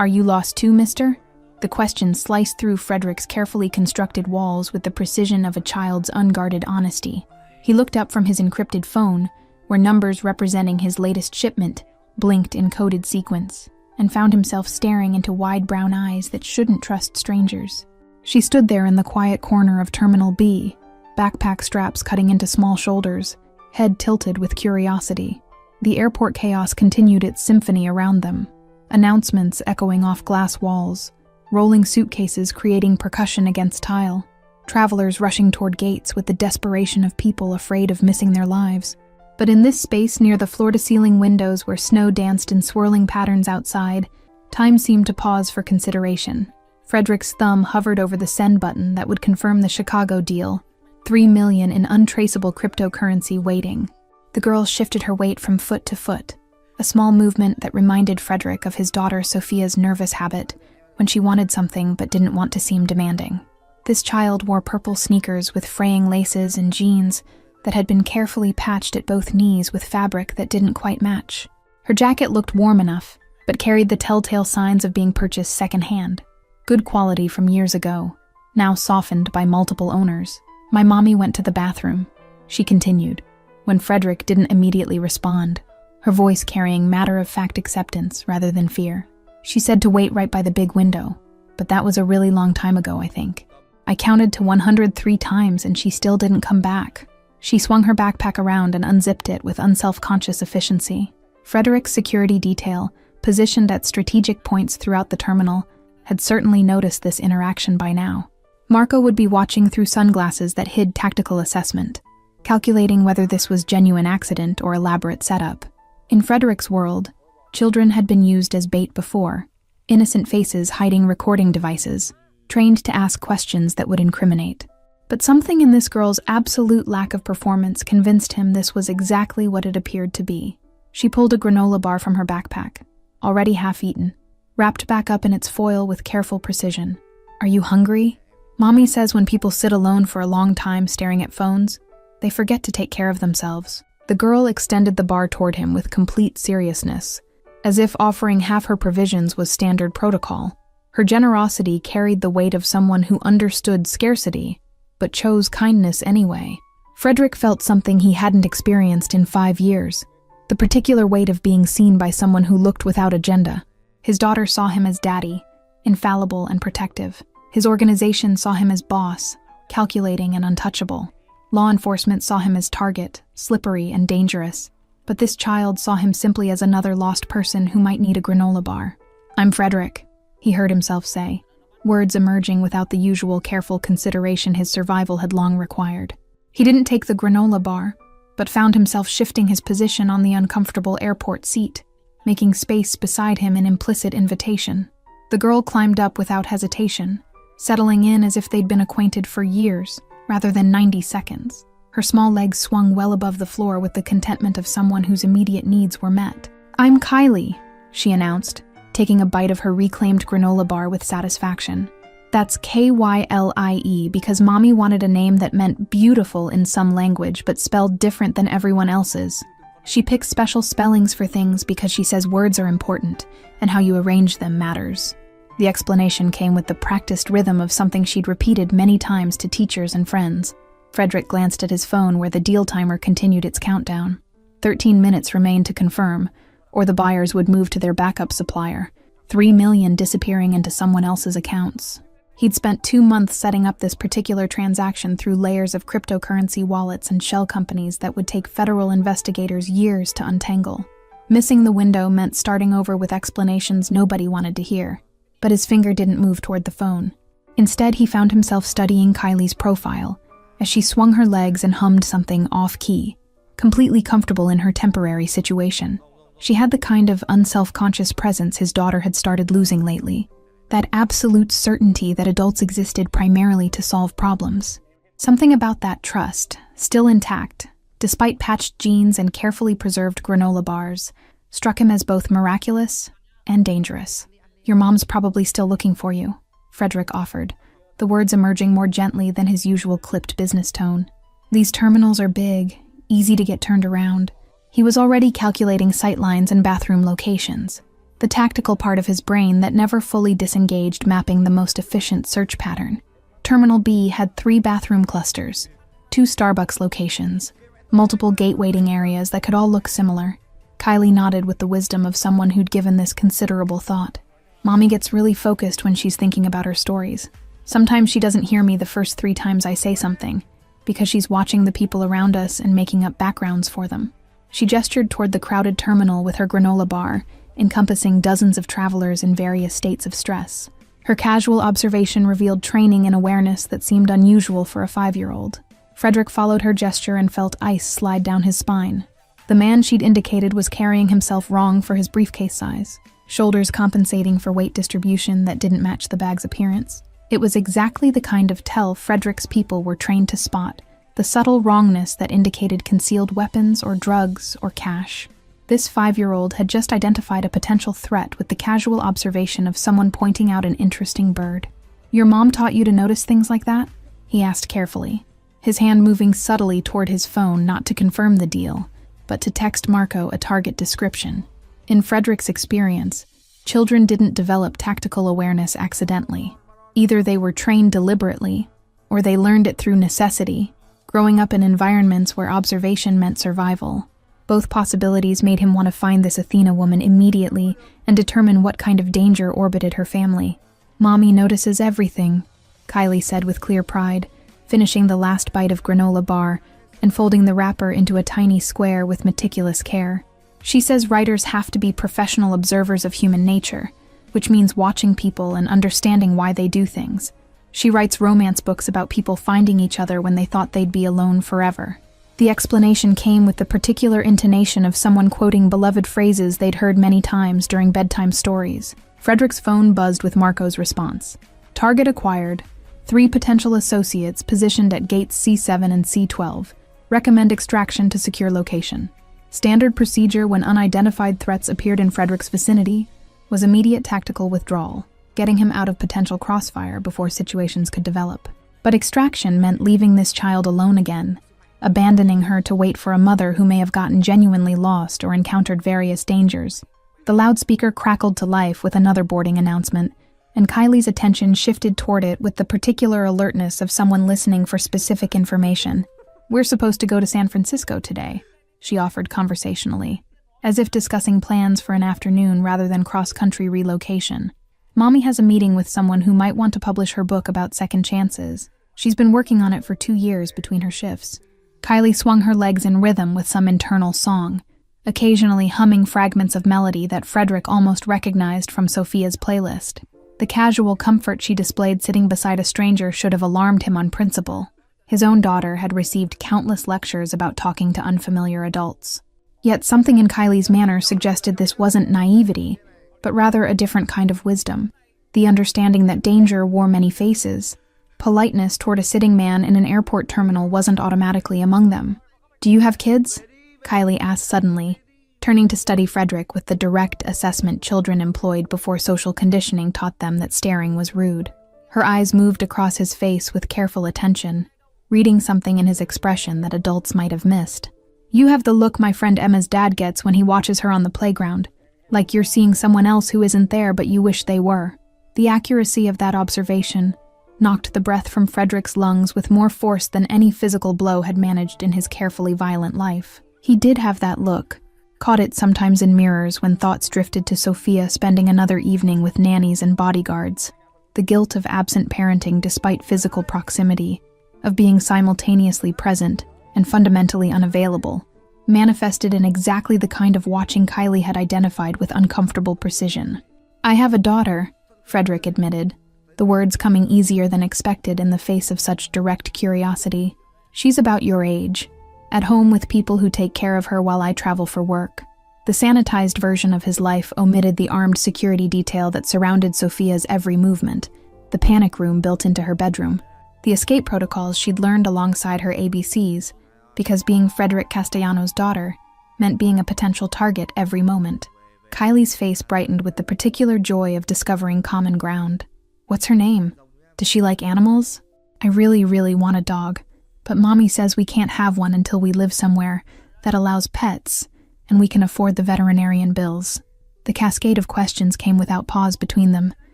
"Are you lost too, mister?" The question sliced through Frederick's carefully constructed walls with the precision of a child's unguarded honesty. He looked up from his encrypted phone, where numbers representing his latest shipment blinked in coded sequence, and found himself staring into wide brown eyes that shouldn't trust strangers. She stood there in the quiet corner of Terminal B, backpack straps cutting into small shoulders, head tilted with curiosity. The airport chaos continued its symphony around them, announcements echoing off glass walls, rolling suitcases creating percussion against tile, travelers rushing toward gates with the desperation of people afraid of missing their lives. But in this space near the floor-to-ceiling windows where snow danced in swirling patterns outside, time seemed to pause for consideration. Frederick's thumb hovered over the send button that would confirm the Chicago deal, $3 million in untraceable cryptocurrency waiting. The girl shifted her weight from foot to foot, a small movement that reminded Frederick of his daughter Sophia's nervous habit when she wanted something but didn't want to seem demanding. This child wore purple sneakers with fraying laces and jeans that had been carefully patched at both knees with fabric that didn't quite match. Her jacket looked warm enough, but carried the telltale signs of being purchased secondhand. Good quality from years ago, now softened by multiple owners. "My mommy went to the bathroom," she continued, when Frederick didn't immediately respond, her voice carrying matter-of-fact acceptance rather than fear. "She said to wait right by the big window, but that was a really long time ago, I think. I counted to 103 times and she still didn't come back." She swung her backpack around and unzipped it with unself-conscious efficiency. Frederick's security detail, positioned at strategic points throughout the terminal, had certainly noticed this interaction by now. Marco would be watching through sunglasses that hid tactical assessment, calculating whether this was genuine accident or elaborate setup. In Frederick's world, children had been used as bait before, innocent faces hiding recording devices, trained to ask questions that would incriminate. But something in this girl's absolute lack of performance convinced him this was exactly what it appeared to be. She pulled a granola bar from her backpack, already half-eaten, wrapped back up in its foil with careful precision. "Are you hungry?" Mommy says when people sit alone for a long time staring at phones, they forget to take care of themselves. The girl extended the bar toward him with complete seriousness, as if offering half her provisions was standard protocol. Her generosity carried the weight of someone who understood scarcity, but chose kindness anyway. Frederick felt something he hadn't experienced in 5 years, the particular weight of being seen by someone who looked without agenda. His daughter saw him as daddy, infallible and protective. His organization saw him as boss, calculating and untouchable. Law enforcement saw him as target, slippery and dangerous. But this child saw him simply as another lost person who might need a granola bar. "I'm Frederick," he heard himself say, words emerging without the usual careful consideration his survival had long required. He didn't take the granola bar, but found himself shifting his position on the uncomfortable airport seat, making space beside him an implicit invitation. The girl climbed up without hesitation, settling in as if they'd been acquainted for years, rather than 90 seconds. Her small legs swung well above the floor with the contentment of someone whose immediate needs were met. "I'm Kylie," she announced, taking a bite of her reclaimed granola bar with satisfaction. "That's Kylie because Mommy wanted a name that meant beautiful in some language but spelled different than everyone else's. She picks special spellings for things because she says words are important, and how you arrange them matters." The explanation came with the practiced rhythm of something she'd repeated many times to teachers and friends. Frederick glanced at his phone where the deal timer continued its countdown. 13 minutes remained to confirm, or the buyers would move to their backup supplier, $3 million disappearing into someone else's accounts. He'd spent 2 months setting up this particular transaction through layers of cryptocurrency wallets and shell companies that would take federal investigators years to untangle. Missing the window meant starting over with explanations nobody wanted to hear, but his finger didn't move toward the phone. Instead, he found himself studying Kylie's profile as she swung her legs and hummed something off-key, completely comfortable in her temporary situation. She had the kind of unself-conscious presence his daughter had started losing lately, that absolute certainty that adults existed primarily to solve problems. Something about that trust, still intact, despite patched jeans and carefully preserved granola bars, struck him as both miraculous and dangerous. "Your mom's probably still looking for you," Frederick offered, the words emerging more gently than his usual clipped business tone. "These terminals are big, easy to get turned around." He was already calculating sightlines and bathroom locations. the tactical part of his brain that never fully disengaged mapping the most efficient search pattern. Terminal B had 3 bathroom clusters, 2 Starbucks locations, multiple gate waiting areas that could all look similar. Kylie nodded with the wisdom of someone who'd given this considerable thought. Mommy gets really focused when she's thinking about her stories. Sometimes she doesn't hear me the first 3 times I say something, because she's watching the people around us and making up backgrounds for them. She gestured toward the crowded terminal with her granola bar, encompassing dozens of travelers in various states of stress. Her casual observation revealed training and awareness that seemed unusual for a 5-year-old. Frederick followed her gesture and felt ice slide down his spine. The man she'd indicated was carrying himself wrong for his briefcase size, shoulders compensating for weight distribution that didn't match the bag's appearance. It was exactly the kind of tell Frederick's people were trained to spot, the subtle wrongness that indicated concealed weapons or drugs or cash. This 5-year-old had just identified a potential threat with the casual observation of someone pointing out an interesting bird. "Your mom taught you to notice things like that?" he asked carefully, his hand moving subtly toward his phone not to confirm the deal, but to text Marco a target description. In Frederick's experience, children didn't develop tactical awareness accidentally. Either they were trained deliberately, or they learned it through necessity, growing up in environments where observation meant survival. Both possibilities made him want to find this Athena woman immediately and determine what kind of danger orbited her family. "Mommy notices everything," Kylie said with clear pride, finishing the last bite of granola bar and folding the wrapper into a tiny square with meticulous care. "She says writers have to be professional observers of human nature, which means watching people and understanding why they do things. She writes romance books about people finding each other when they thought they'd be alone forever." The explanation came with the particular intonation of someone quoting beloved phrases they'd heard many times during bedtime stories. Frederick's phone buzzed with Marco's response. "Target acquired. 3 potential associates positioned at gates C7 and C12. Recommend extraction to secure location." Standard procedure when unidentified threats appeared in Frederick's vicinity was immediate tactical withdrawal, getting him out of potential crossfire before situations could develop. But extraction meant leaving this child alone again, abandoning her to wait for a mother who may have gotten genuinely lost or encountered various dangers. The loudspeaker crackled to life with another boarding announcement, and Kylie's attention shifted toward it with the particular alertness of someone listening for specific information. "We're supposed to go to San Francisco today," she offered conversationally, as if discussing plans for an afternoon rather than cross-country relocation. "Mommy has a meeting with someone who might want to publish her book about second chances. She's been working on it for 2 years between her shifts." Kylie swung her legs in rhythm with some internal song, occasionally humming fragments of melody that Frederick almost recognized from Sophia's playlist. The casual comfort she displayed sitting beside a stranger should have alarmed him on principle. His own daughter had received countless lectures about talking to unfamiliar adults. Yet something in Kylie's manner suggested this wasn't naivety, but rather a different kind of wisdom, the understanding that danger wore many faces. Politeness toward a sitting man in an airport terminal wasn't automatically among them. "Do you have kids?" Kylie asked suddenly, turning to study Frederick with the direct assessment children employed before social conditioning taught them that staring was rude. Her eyes moved across his face with careful attention, reading something in his expression that adults might have missed. "You have the look my friend Emma's dad gets when he watches her on the playground, like you're seeing someone else who isn't there but you wish they were." The accuracy of that observation knocked the breath from Frederick's lungs with more force than any physical blow had managed in his carefully violent life. He did have that look, caught it sometimes in mirrors when thoughts drifted to Sophia spending another evening with nannies and bodyguards. The guilt of absent parenting despite physical proximity, of being simultaneously present and fundamentally unavailable, manifested in exactly the kind of watching Kylie had identified with uncomfortable precision. "I have a daughter," Frederick admitted, the words coming easier than expected in the face of such direct curiosity. "She's about your age, at home with people who take care of her while I travel for work." The sanitized version of his life omitted the armed security detail that surrounded Sophia's every movement, the panic room built into her bedroom, the escape protocols she'd learned alongside her ABCs, because being Frederick Castellano's daughter meant being a potential target every moment. Kylie's face brightened with the particular joy of discovering common ground. "What's her name? Does she like animals?" "I really, really want a dog, but Mommy says we can't have one until we live somewhere that allows pets, and we can afford the veterinarian bills." The cascade of questions came without pause between them,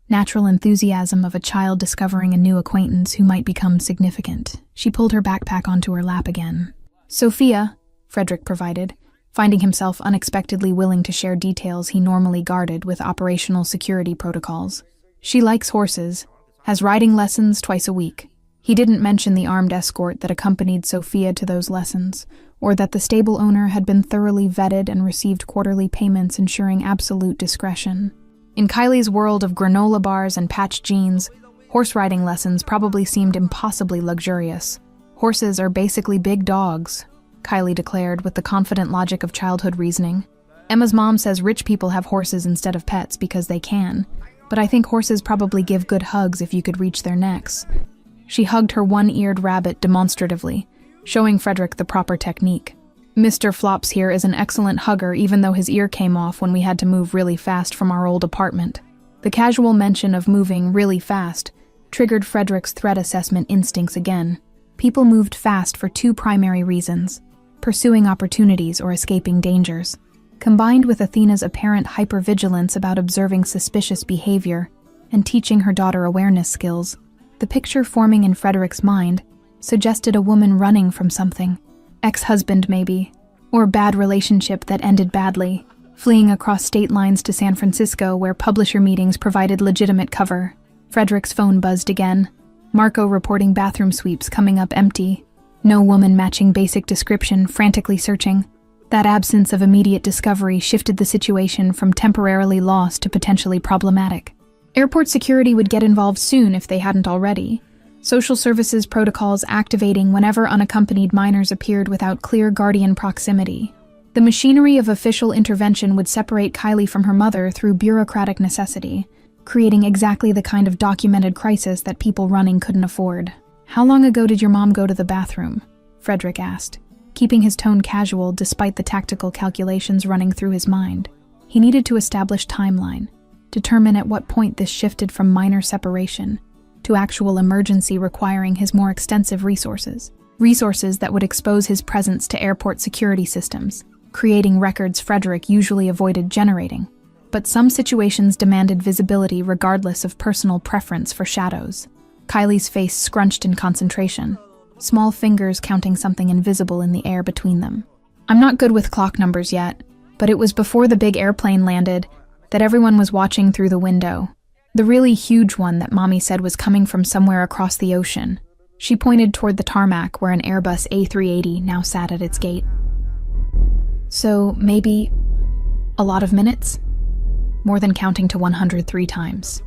natural enthusiasm of a child discovering a new acquaintance who might become significant. She pulled her backpack onto her lap again. "Sophia," Frederick provided, finding himself unexpectedly willing to share details he normally guarded with operational security protocols. "She likes horses, has riding lessons twice a week." He didn't mention the armed escort that accompanied Sophia to those lessons, or that the stable owner had been thoroughly vetted and received quarterly payments ensuring absolute discretion. In Kylie's world of granola bars and patched jeans, horse riding lessons probably seemed impossibly luxurious. "Horses are basically big dogs," Kylie declared with the confident logic of childhood reasoning. "Emma's mom says rich people have horses instead of pets because they can, but I think horses probably give good hugs if you could reach their necks." She hugged her one-eared rabbit demonstratively, showing Frederick the proper technique. "Mr. Flops here is an excellent hugger even though his ear came off when we had to move really fast from our old apartment." The casual mention of moving really fast triggered Frederick's threat assessment instincts again. People moved fast for two primary reasons: pursuing opportunities or escaping dangers. Combined with Athena's apparent hypervigilance about observing suspicious behavior and teaching her daughter awareness skills, the picture forming in Frederick's mind suggested a woman running from something. Ex-husband, maybe, or bad relationship that ended badly, fleeing across state lines to San Francisco where publisher meetings provided legitimate cover. Frederick's phone buzzed again. Marco reporting bathroom sweeps coming up empty. No woman matching basic description, frantically searching. That absence of immediate discovery shifted the situation from temporarily lost to potentially problematic. Airport security would get involved soon if they hadn't already. Social services protocols activating whenever unaccompanied minors appeared without clear guardian proximity. The machinery of official intervention would separate Kylie from her mother through bureaucratic necessity, creating exactly the kind of documented crisis that people running couldn't afford. "How long ago did your mom go to the bathroom?" Frederick asked, keeping his tone casual despite the tactical calculations running through his mind. He needed to establish timeline, determine at what point this shifted from minor separation to actual emergency requiring his more extensive resources that would expose his presence to airport security systems, creating records Frederick usually avoided generating. But some situations demanded visibility regardless of personal preference for shadows. Kylie's face scrunched in concentration, small fingers counting something invisible in the air between them. "I'm not good with clock numbers yet, but it was before the big airplane landed that everyone was watching through the window. The really huge one that Mommy said was coming from somewhere across the ocean." She pointed toward the tarmac where an Airbus A380 now sat at its gate. "So maybe a lot of minutes?" More than counting to 103 times.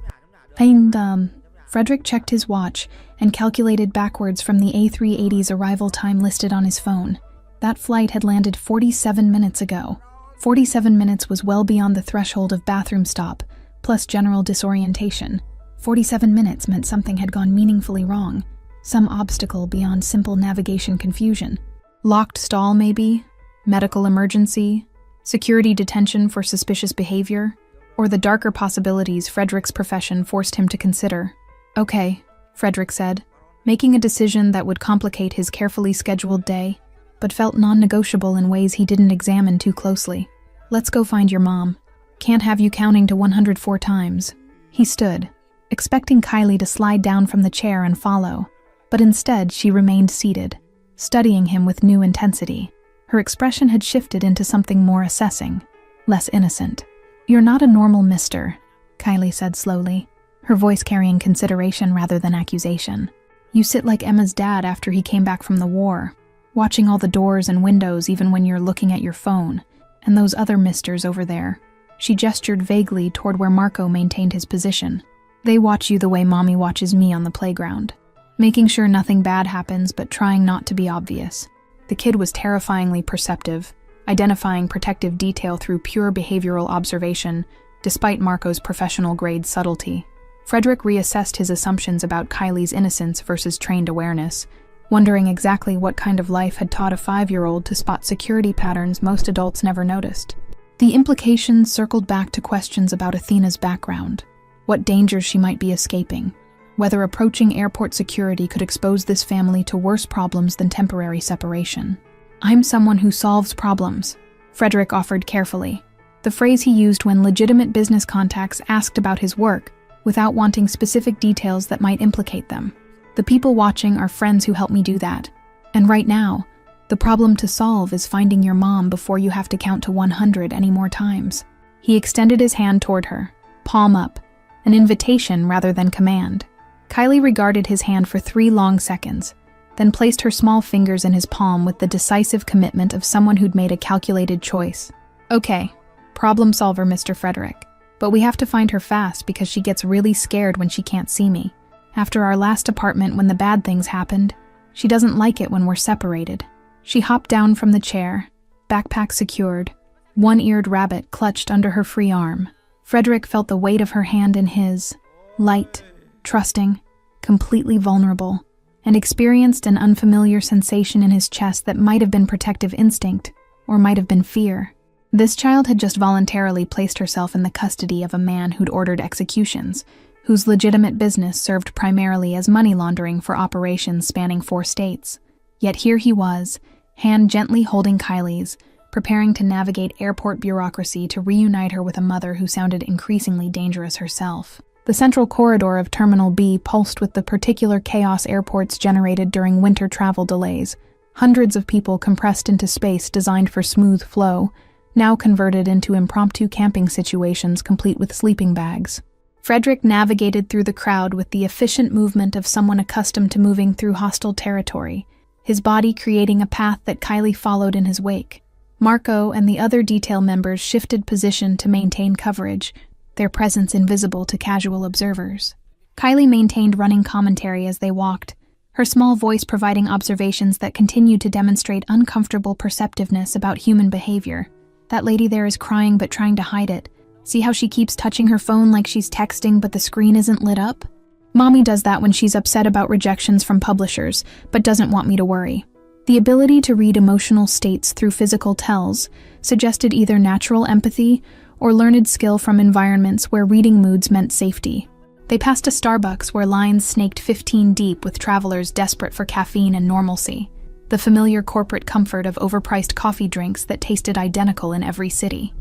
And, Frederick checked his watch and calculated backwards from the A380's arrival time listed on his phone. That flight had landed 47 minutes ago. 47 minutes was well beyond the threshold of bathroom stop, plus general disorientation. 47 minutes meant something had gone meaningfully wrong, some obstacle beyond simple navigation confusion. Locked stall, maybe? Medical emergency? Security detention for suspicious behavior? Or the darker possibilities Frederick's profession forced him to consider. "Okay," Frederick said, making a decision that would complicate his carefully scheduled day, but felt non-negotiable in ways he didn't examine too closely. "Let's go find your mom. Can't have you counting to 104 times." He stood, expecting Kylie to slide down from the chair and follow, but instead she remained seated, studying him with new intensity. Her expression had shifted into something more assessing, less innocent. "You're not a normal mister," Kylie said slowly, her voice carrying consideration rather than accusation. "You sit like Emma's dad after he came back from the war, watching all the doors and windows even when you're looking at your phone, and those other misters over there." She gestured vaguely toward where Marco maintained his position. "They watch you the way Mommy watches me on the playground, making sure nothing bad happens but trying not to be obvious." The kid was terrifyingly perceptive, identifying protective detail through pure behavioral observation, despite Marco's professional-grade subtlety. Frederick reassessed his assumptions about Kylie's innocence versus trained awareness, wondering exactly what kind of life had taught a 5-year-old to spot security patterns most adults never noticed. The implications circled back to questions about Athena's background, what dangers she might be escaping, whether approaching airport security could expose this family to worse problems than temporary separation. "I'm someone who solves problems," Frederick offered carefully, the phrase he used when legitimate business contacts asked about his work without wanting specific details that might implicate them. The people watching are friends who help me do that. And right now, the problem to solve is finding your mom before you have to count to 100 any more times. He extended his hand toward her, palm up, an invitation rather than command. Kylie regarded his hand for 3 long seconds, then placed her small fingers in his palm with the decisive commitment of someone who'd made a calculated choice. Okay, problem solver, Mr. Frederick. But we have to find her fast because she gets really scared when she can't see me. After our last apartment when the bad things happened, she doesn't like it when we're separated. She hopped down from the chair, backpack secured, one-eared rabbit clutched under her free arm. Frederick felt the weight of her hand in his, light, trusting, completely vulnerable, and experienced an unfamiliar sensation in his chest that might have been protective instinct, or might have been fear. This child had just voluntarily placed herself in the custody of a man who'd ordered executions, whose legitimate business served primarily as money laundering for operations spanning 4 states. Yet here he was, hand gently holding Kylie's, preparing to navigate airport bureaucracy to reunite her with a mother who sounded increasingly dangerous herself. The central corridor of Terminal B pulsed with the particular chaos airports generated during winter travel delays. Hundreds of people compressed into space designed for smooth flow, now converted into impromptu camping situations complete with sleeping bags. Frederick navigated through the crowd with the efficient movement of someone accustomed to moving through hostile territory, his body creating a path that Kylie followed in his wake. Marco and the other detail members shifted position to maintain coverage, their presence invisible to casual observers. Kylie maintained running commentary as they walked, her small voice providing observations that continued to demonstrate uncomfortable perceptiveness about human behavior. That lady there is crying but trying to hide it. See how she keeps touching her phone like she's texting but the screen isn't lit up? Mommy does that when she's upset about rejections from publishers, but doesn't want me to worry. The ability to read emotional states through physical tells suggested either natural empathy or learned skill from environments where reading moods meant safety. They passed a Starbucks where lines snaked 15 deep with travelers desperate for caffeine and normalcy, the familiar corporate comfort of overpriced coffee drinks that tasted identical in every city.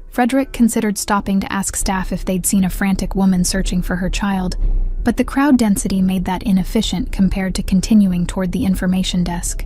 Frederick considered stopping to ask staff if they'd seen a frantic woman searching for her child, but the crowd density made that inefficient compared to continuing toward the information desk.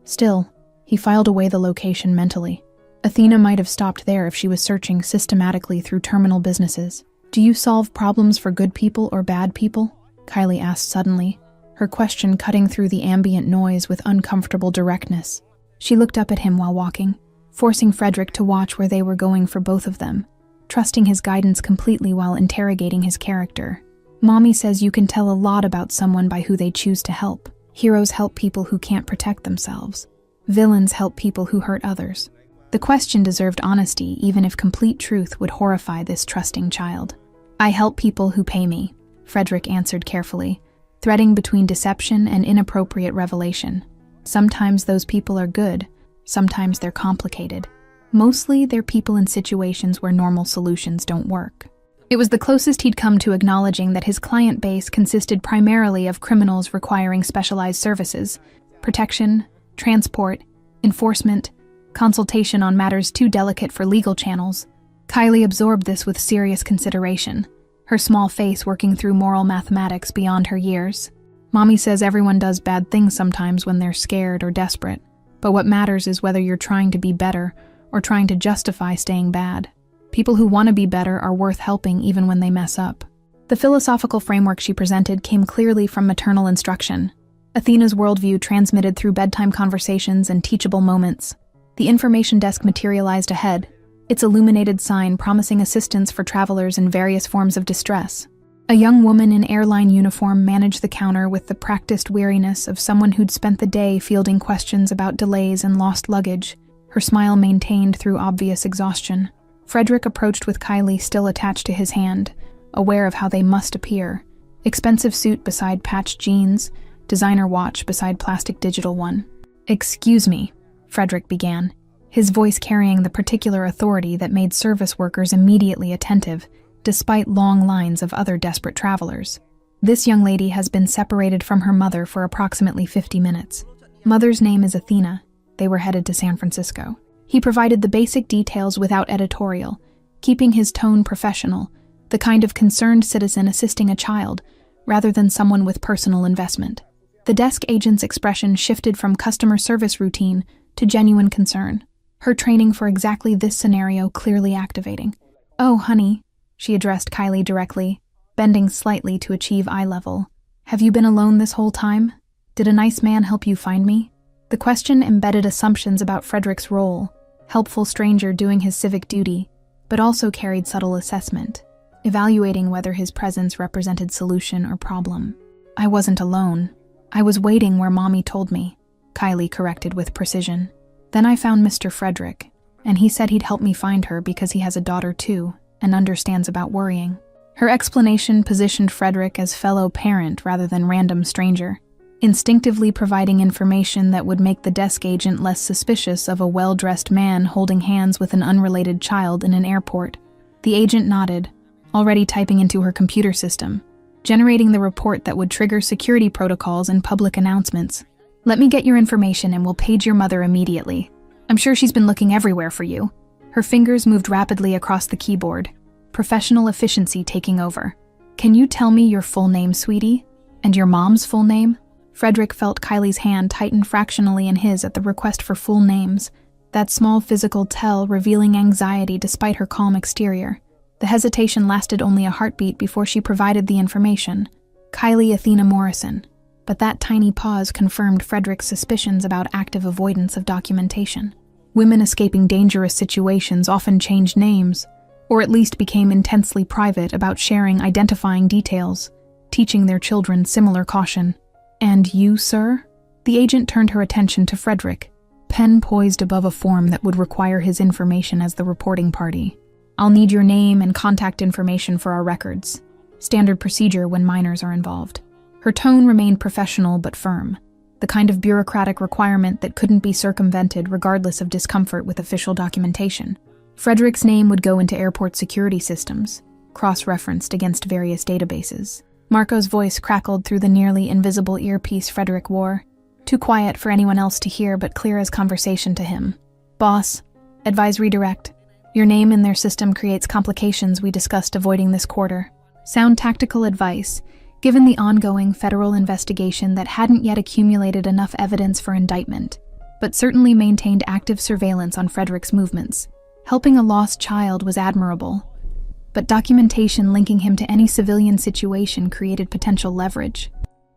Still, he filed away the location mentally. Athena might have stopped there if she was searching systematically through terminal businesses. Do you solve problems for good people or bad people? Kylie asked suddenly, her question cutting through the ambient noise with uncomfortable directness. She looked up at him while walking, forcing Frederick to watch where they were going for both of them, trusting his guidance completely while interrogating his character. Mommy says you can tell a lot about someone by who they choose to help. Heroes help people who can't protect themselves. Villains help people who hurt others. The question deserved honesty, even if complete truth would horrify this trusting child. I help people who pay me, Frederick answered carefully, threading between deception and inappropriate revelation. Sometimes those people are good, sometimes they're complicated. Mostly they're people in situations where normal solutions don't work. It was the closest he'd come to acknowledging that his client base consisted primarily of criminals requiring specialized services, protection, transport, enforcement, consultation on matters too delicate for legal channels. Kylie absorbed this with serious consideration, her small face working through moral mathematics beyond her years. Mommy says everyone does bad things sometimes when they're scared or desperate, but what matters is whether you're trying to be better or trying to justify staying bad. People who want to be better are worth helping even when they mess up. The philosophical framework she presented came clearly from maternal instruction. Athena's worldview transmitted through bedtime conversations and teachable moments. The information desk materialized ahead, its illuminated sign promising assistance for travelers in various forms of distress. A young woman in airline uniform managed the counter with the practiced weariness of someone who'd spent the day fielding questions about delays and lost luggage, her smile maintained through obvious exhaustion. Frederick approached with Kylie still attached to his hand, aware of how they must appear. Expensive suit beside patched jeans, designer watch beside plastic digital one. "Excuse me," Frederick began, his voice carrying the particular authority that made service workers immediately attentive, despite long lines of other desperate travelers. "This young lady has been separated from her mother for approximately 50 minutes. Mother's name is Athena. They were headed to San Francisco." He provided the basic details without editorial, keeping his tone professional, the kind of concerned citizen assisting a child, rather than someone with personal investment. The desk agent's expression shifted from customer service routine to genuine concern, her training for exactly this scenario clearly activating. "Oh, honey," she addressed Kylie directly, bending slightly to achieve eye level. "Have you been alone this whole time? Did a nice man help you find me?" The question embedded assumptions about Frederick's role, helpful stranger doing his civic duty, but also carried subtle assessment, evaluating whether his presence represented solution or problem. "I wasn't alone. I was waiting where Mommy told me," Kylie corrected with precision. "Then I found Mr. Frederick, and he said he'd help me find her because he has a daughter too, and understands about worrying." Her explanation positioned Frederick as fellow parent rather than random stranger, instinctively providing information that would make the desk agent less suspicious of a well-dressed man holding hands with an unrelated child in an airport. The agent nodded, already typing into her computer system, generating the report that would trigger security protocols and public announcements. "Let me get your information and we'll page your mother immediately. I'm sure she's been looking everywhere for you." Her fingers moved rapidly across the keyboard, professional efficiency taking over. "Can you tell me your full name, sweetie? And your mom's full name?" Frederick felt Kylie's hand tighten fractionally in his at the request for full names, that small physical tell revealing anxiety despite her calm exterior. The hesitation lasted only a heartbeat before she provided the information. Kylie Athena Morrison. But that tiny pause confirmed Frederick's suspicions about active avoidance of documentation. Women escaping dangerous situations often changed names, or at least became intensely private about sharing identifying details, teaching their children similar caution. "And you, sir?" The agent turned her attention to Frederick, pen poised above a form that would require his information as the reporting party. "I'll need your name and contact information for our records. Standard procedure when minors are involved." Her tone remained professional but firm, the kind of bureaucratic requirement that couldn't be circumvented regardless of discomfort with official documentation. Frederick's name would go into airport security systems, cross-referenced against various databases. Marco's voice crackled through the nearly invisible earpiece Frederick wore, too quiet for anyone else to hear but clear as conversation to him. "Boss, advise redirect. Your name in their system creates complications we discussed avoiding this quarter." Sound tactical advice, given the ongoing federal investigation that hadn't yet accumulated enough evidence for indictment, but certainly maintained active surveillance on Frederick's movements. Helping a lost child was admirable, but documentation linking him to any civilian situation created potential leverage.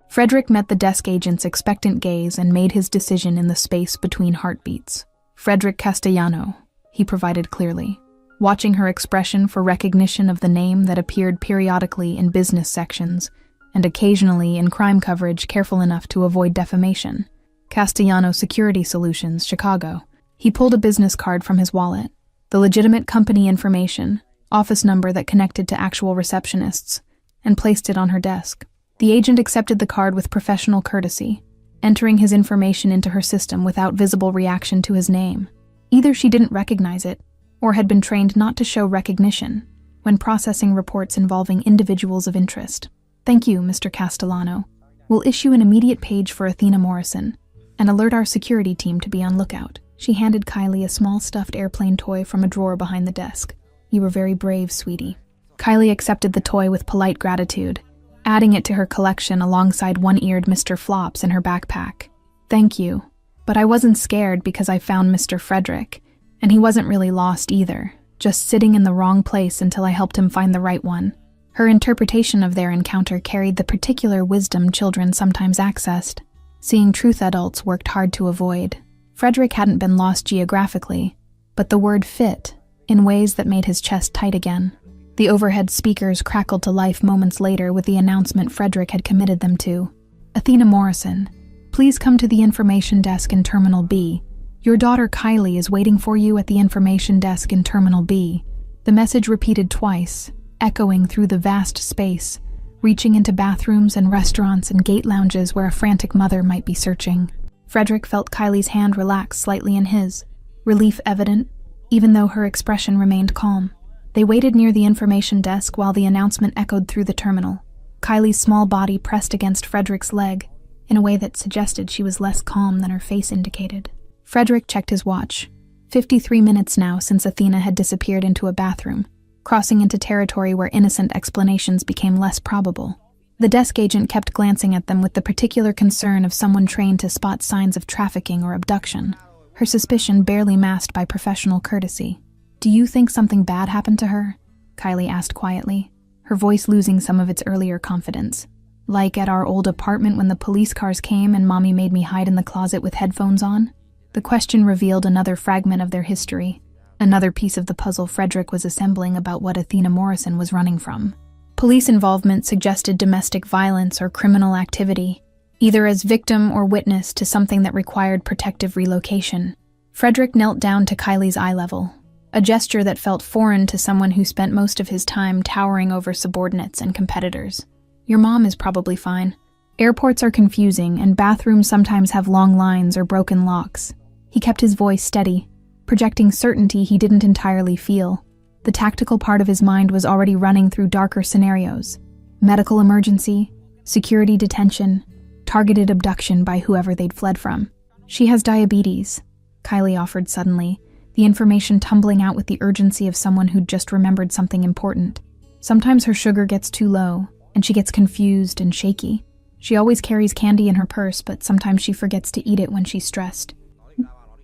Frederick met the desk agent's expectant gaze and made his decision in the space between heartbeats. "Frederick Castellano," he provided clearly, watching her expression for recognition of the name that appeared periodically in business sections and occasionally in crime coverage careful enough to avoid defamation. "Castellano Security Solutions, Chicago." He pulled a business card from his wallet, the legitimate company information, office number that connected to actual receptionists, and placed it on her desk. The agent accepted the card with professional courtesy, entering his information into her system without visible reaction to his name. Either she didn't recognize it, or had been trained not to show recognition when processing reports involving individuals of interest. "Thank you, Mr. Castellano. We'll issue an immediate page for Athena Morrison and alert our security team to be on lookout." She handed Kylie a small stuffed airplane toy from a drawer behind the desk. "You were very brave, sweetie." Kylie accepted the toy with polite gratitude, adding it to her collection alongside one-eared Mr. Flops in her backpack. "Thank you, but I wasn't scared because I found Mr. Frederick, and he wasn't really lost either, just sitting in the wrong place until I helped him find the right one." Her interpretation of their encounter carried the particular wisdom children sometimes accessed, seeing truth adults worked hard to avoid. Frederick hadn't been lost geographically, but the word fit in ways that made his chest tight again. The overhead speakers crackled to life moments later with the announcement Frederick had committed them to. "Athena Morrison, please come to the information desk in Terminal B. Your daughter Kylie is waiting for you at the information desk in Terminal B." The message repeated twice, echoing through the vast space, reaching into bathrooms and restaurants and gate lounges where a frantic mother might be searching. Frederick felt Kylie's hand relax slightly in his, relief evident, even though her expression remained calm. They waited near the information desk while the announcement echoed through the terminal. Kylie's small body pressed against Frederick's leg in a way that suggested she was less calm than her face indicated. Frederick checked his watch, 53 minutes now since Athena had disappeared into a bathroom, crossing into territory where innocent explanations became less probable. The desk agent kept glancing at them with the particular concern of someone trained to spot signs of trafficking or abduction, her suspicion barely masked by professional courtesy. "Do you think something bad happened to her?" Kylie asked quietly, her voice losing some of its earlier confidence. "Like at our old apartment when the police cars came and Mommy made me hide in the closet with headphones on?" The question revealed another fragment of their history, another piece of the puzzle Frederick was assembling about what Athena Morrison was running from. Police involvement suggested domestic violence or criminal activity, either as victim or witness to something that required protective relocation. Frederick knelt down to Kylie's eye level, a gesture that felt foreign to someone who spent most of his time towering over subordinates and competitors. "Your mom is probably fine. Airports are confusing, and bathrooms sometimes have long lines or broken locks." He kept his voice steady, projecting certainty he didn't entirely feel. The tactical part of his mind was already running through darker scenarios: medical emergency, security detention, targeted abduction by whoever they'd fled from. "She has diabetes," Kylie offered suddenly, the information tumbling out with the urgency of someone who'd just remembered something important. "Sometimes her sugar gets too low, and she gets confused and shaky. She always carries candy in her purse, but sometimes she forgets to eat it when she's stressed."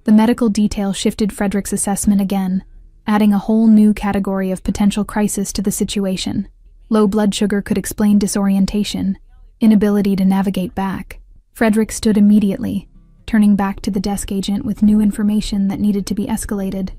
The medical detail shifted Frederick's assessment again, adding a whole new category of potential crisis to the situation. Low blood sugar could explain disorientation, inability to navigate back. Frederick stood immediately, turning back to the desk agent with new information that needed to be escalated.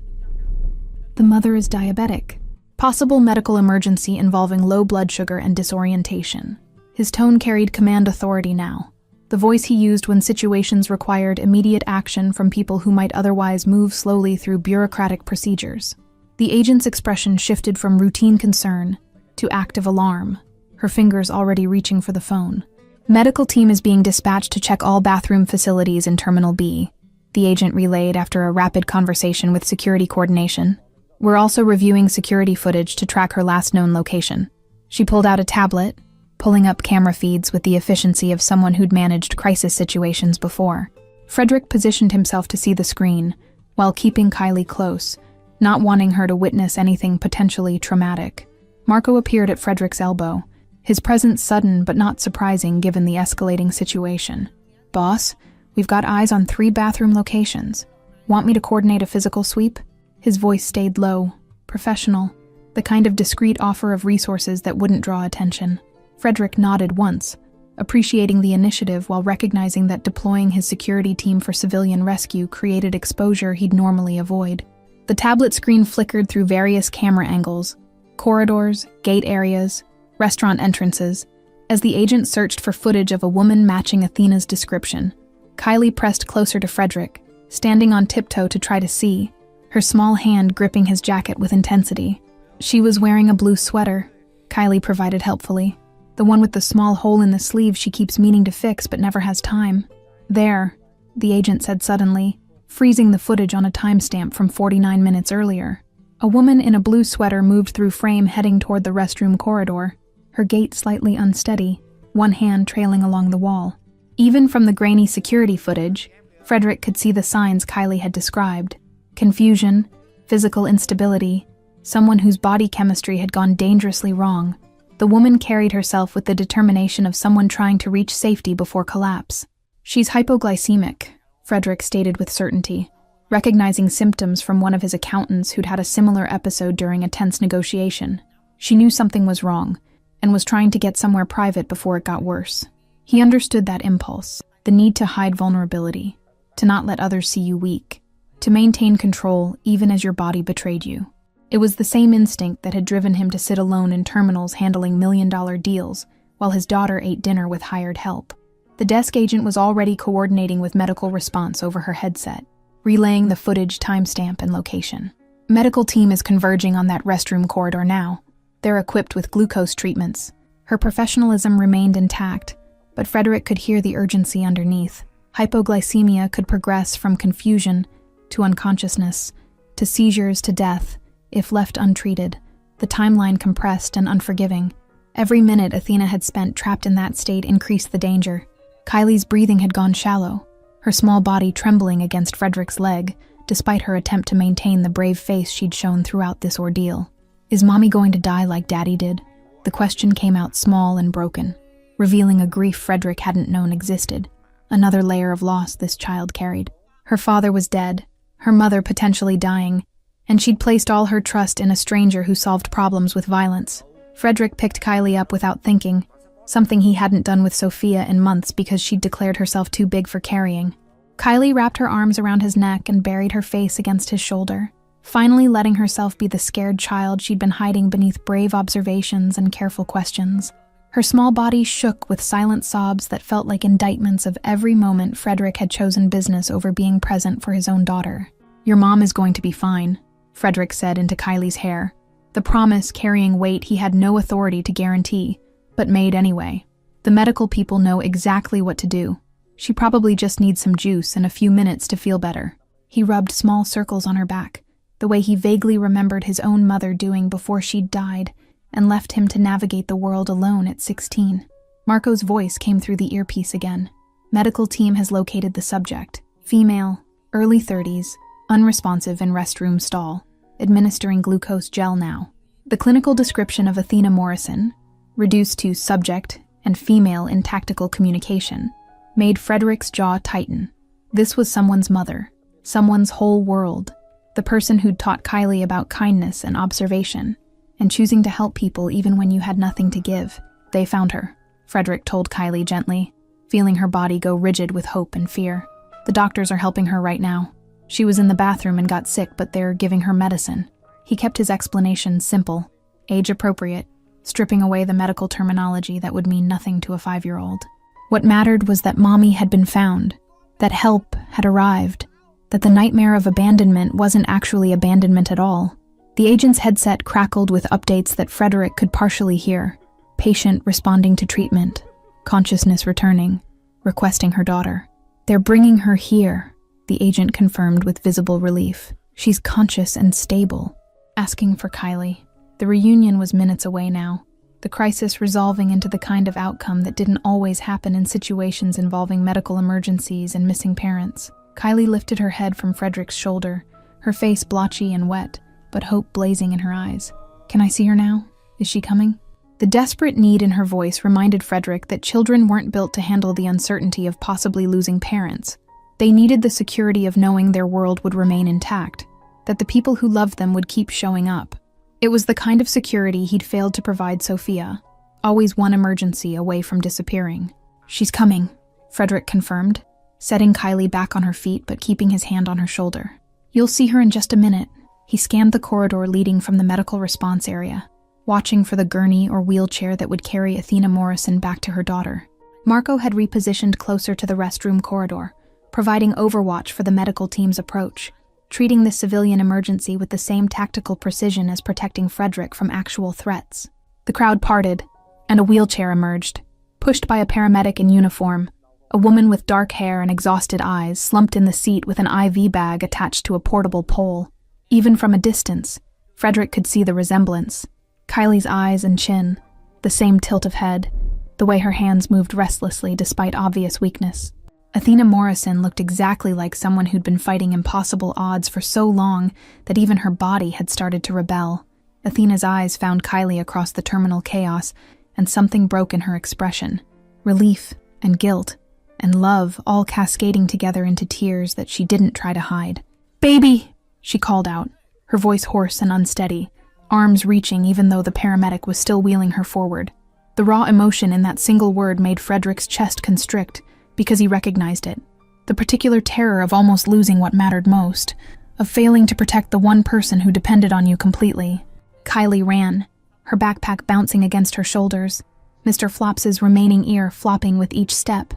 "The mother is diabetic. Possible medical emergency involving low blood sugar and disorientation." His tone carried command authority now, the voice he used when situations required immediate action from people who might otherwise move slowly through bureaucratic procedures. The agent's expression shifted from routine concern to active alarm, her fingers already reaching for the phone. "Medical team is being dispatched to check all bathroom facilities in Terminal B," the agent relayed after a rapid conversation with security coordination. "We're also reviewing security footage to track her last known location." She pulled out a tablet, pulling up camera feeds with the efficiency of someone who'd managed crisis situations before. Frederick positioned himself to see the screen, while keeping Kylie close, not wanting her to witness anything potentially traumatic. Marco appeared at Frederick's elbow, his presence sudden but not surprising given the escalating situation. "Boss, we've got eyes on 3 bathroom locations. Want me to coordinate a physical sweep?" His voice stayed low, professional, the kind of discreet offer of resources that wouldn't draw attention. Frederick nodded once, appreciating the initiative while recognizing that deploying his security team for civilian rescue created exposure he'd normally avoid. The tablet screen flickered through various camera angles, corridors, gate areas, restaurant entrances, as the agent searched for footage of a woman matching Athena's description. Kylie pressed closer to Frederick, standing on tiptoe to try to see, her small hand gripping his jacket with intensity. "She was wearing a blue sweater," Kylie provided helpfully. "The one with the small hole in the sleeve she keeps meaning to fix but never has time." "There," the agent said suddenly, freezing the footage on a timestamp from 49 minutes earlier. A woman in a blue sweater moved through frame heading toward the restroom corridor, her gait slightly unsteady, one hand trailing along the wall. Even from the grainy security footage, Frederick could see the signs Kylie had described: confusion, physical instability, someone whose body chemistry had gone dangerously wrong. The woman carried herself with the determination of someone trying to reach safety before collapse. "She's hypoglycemic," Frederick stated with certainty, recognizing symptoms from one of his accountants who'd had a similar episode during a tense negotiation. She knew something was wrong, and was trying to get somewhere private before it got worse. He understood that impulse, the need to hide vulnerability, to not let others see you weak, to maintain control even as your body betrayed you. It was the same instinct that had driven him to sit alone in terminals handling million-dollar deals, while his daughter ate dinner with hired help. The desk agent was already coordinating with medical response over her headset, relaying the footage, timestamp, and location. "Medical team is converging on that restroom corridor now. They're equipped with glucose treatments." Her professionalism remained intact, but Frederick could hear the urgency underneath. Hypoglycemia could progress from confusion to unconsciousness, to seizures to death, if left untreated, the timeline compressed and unforgiving. Every minute Athena had spent trapped in that state increased the danger. Kylie's breathing had gone shallow, her small body trembling against Frederick's leg, despite her attempt to maintain the brave face she'd shown throughout this ordeal. Is Mommy going to die like Daddy did? The question came out small and broken, revealing a grief Frederick hadn't known existed. Another layer of loss this child carried. Her father was dead, her mother potentially dying, and she'd placed all her trust in a stranger who solved problems with violence. Frederick picked Kylie up without thinking, something he hadn't done with Sophia in months because she'd declared herself too big for carrying. Kylie wrapped her arms around his neck and buried her face against his shoulder, finally letting herself be the scared child she'd been hiding beneath brave observations and careful questions. Her small body shook with silent sobs that felt like indictments of every moment Frederick had chosen business over being present for his own daughter. "Your mom is going to be fine," Frederick said into Kylie's hair, the promise carrying weight he had no authority to guarantee, but made anyway. "The medical people know exactly what to do. She probably just needs some juice and a few minutes to feel better." He rubbed small circles on her back, the way he vaguely remembered his own mother doing before she'd died, and left him to navigate the world alone at 16. Marco's voice came through the earpiece again. "Medical team has located the subject. Female, early 30s, unresponsive in restroom stall, administering glucose gel now." The clinical description of Athena Morrison, reduced to subject and female in tactical communication, made Frederick's jaw tighten. This was someone's mother, someone's whole world, the person who'd taught Kylie about kindness and observation, and choosing to help people even when you had nothing to give. "They found her," Frederick told Kylie gently, feeling her body go rigid with hope and fear. "The doctors are helping her right now. She was in the bathroom and got sick, but they're giving her medicine." He kept his explanation simple, age-appropriate, stripping away the medical terminology that would mean nothing to a 5-year-old. What mattered was that Mommy had been found, that help had arrived, that the nightmare of abandonment wasn't actually abandonment at all. The agent's headset crackled with updates that Frederick could partially hear. Patient responding to treatment, consciousness returning, requesting her daughter. "They're bringing her here," the agent confirmed with visible relief. "She's conscious and stable." Asking for Kylie. The reunion was minutes away now, the crisis resolving into the kind of outcome that didn't always happen in situations involving medical emergencies and missing parents. Kylie lifted her head from Frederick's shoulder, her face blotchy and wet, but hope blazing in her eyes. "Can I see her now? Is she coming?" The desperate need in her voice reminded Frederick that children weren't built to handle the uncertainty of possibly losing parents. They needed the security of knowing their world would remain intact, that the people who loved them would keep showing up. It was the kind of security he'd failed to provide Sophia, always one emergency away from disappearing. "She's coming," Frederick confirmed, setting Kylie back on her feet but keeping his hand on her shoulder. "You'll see her in just a minute." He scanned the corridor leading from the medical response area, watching for the gurney or wheelchair that would carry Athena Morrison back to her daughter. Marco had repositioned closer to the restroom corridor, providing overwatch for the medical team's approach, treating the civilian emergency with the same tactical precision as protecting Frederick from actual threats. The crowd parted, and a wheelchair emerged, pushed by a paramedic in uniform. A woman with dark hair and exhausted eyes slumped in the seat with an IV bag attached to a portable pole. Even from a distance, Frederick could see the resemblance. Kylie's eyes and chin, the same tilt of head, the way her hands moved restlessly despite obvious weakness. Athena Morrison looked exactly like someone who'd been fighting impossible odds for so long that even her body had started to rebel. Athena's eyes found Kylie across the terminal chaos, and something broke in her expression. Relief and guilt and love all cascading together into tears that she didn't try to hide. "Baby!" she called out, her voice hoarse and unsteady, arms reaching even though the paramedic was still wheeling her forward. The raw emotion in that single word made Frederick's chest constrict because he recognized it. The particular terror of almost losing what mattered most, of failing to protect the one person who depended on you completely. Kylie ran, her backpack bouncing against her shoulders, Mr. Flops's remaining ear flopping with each step,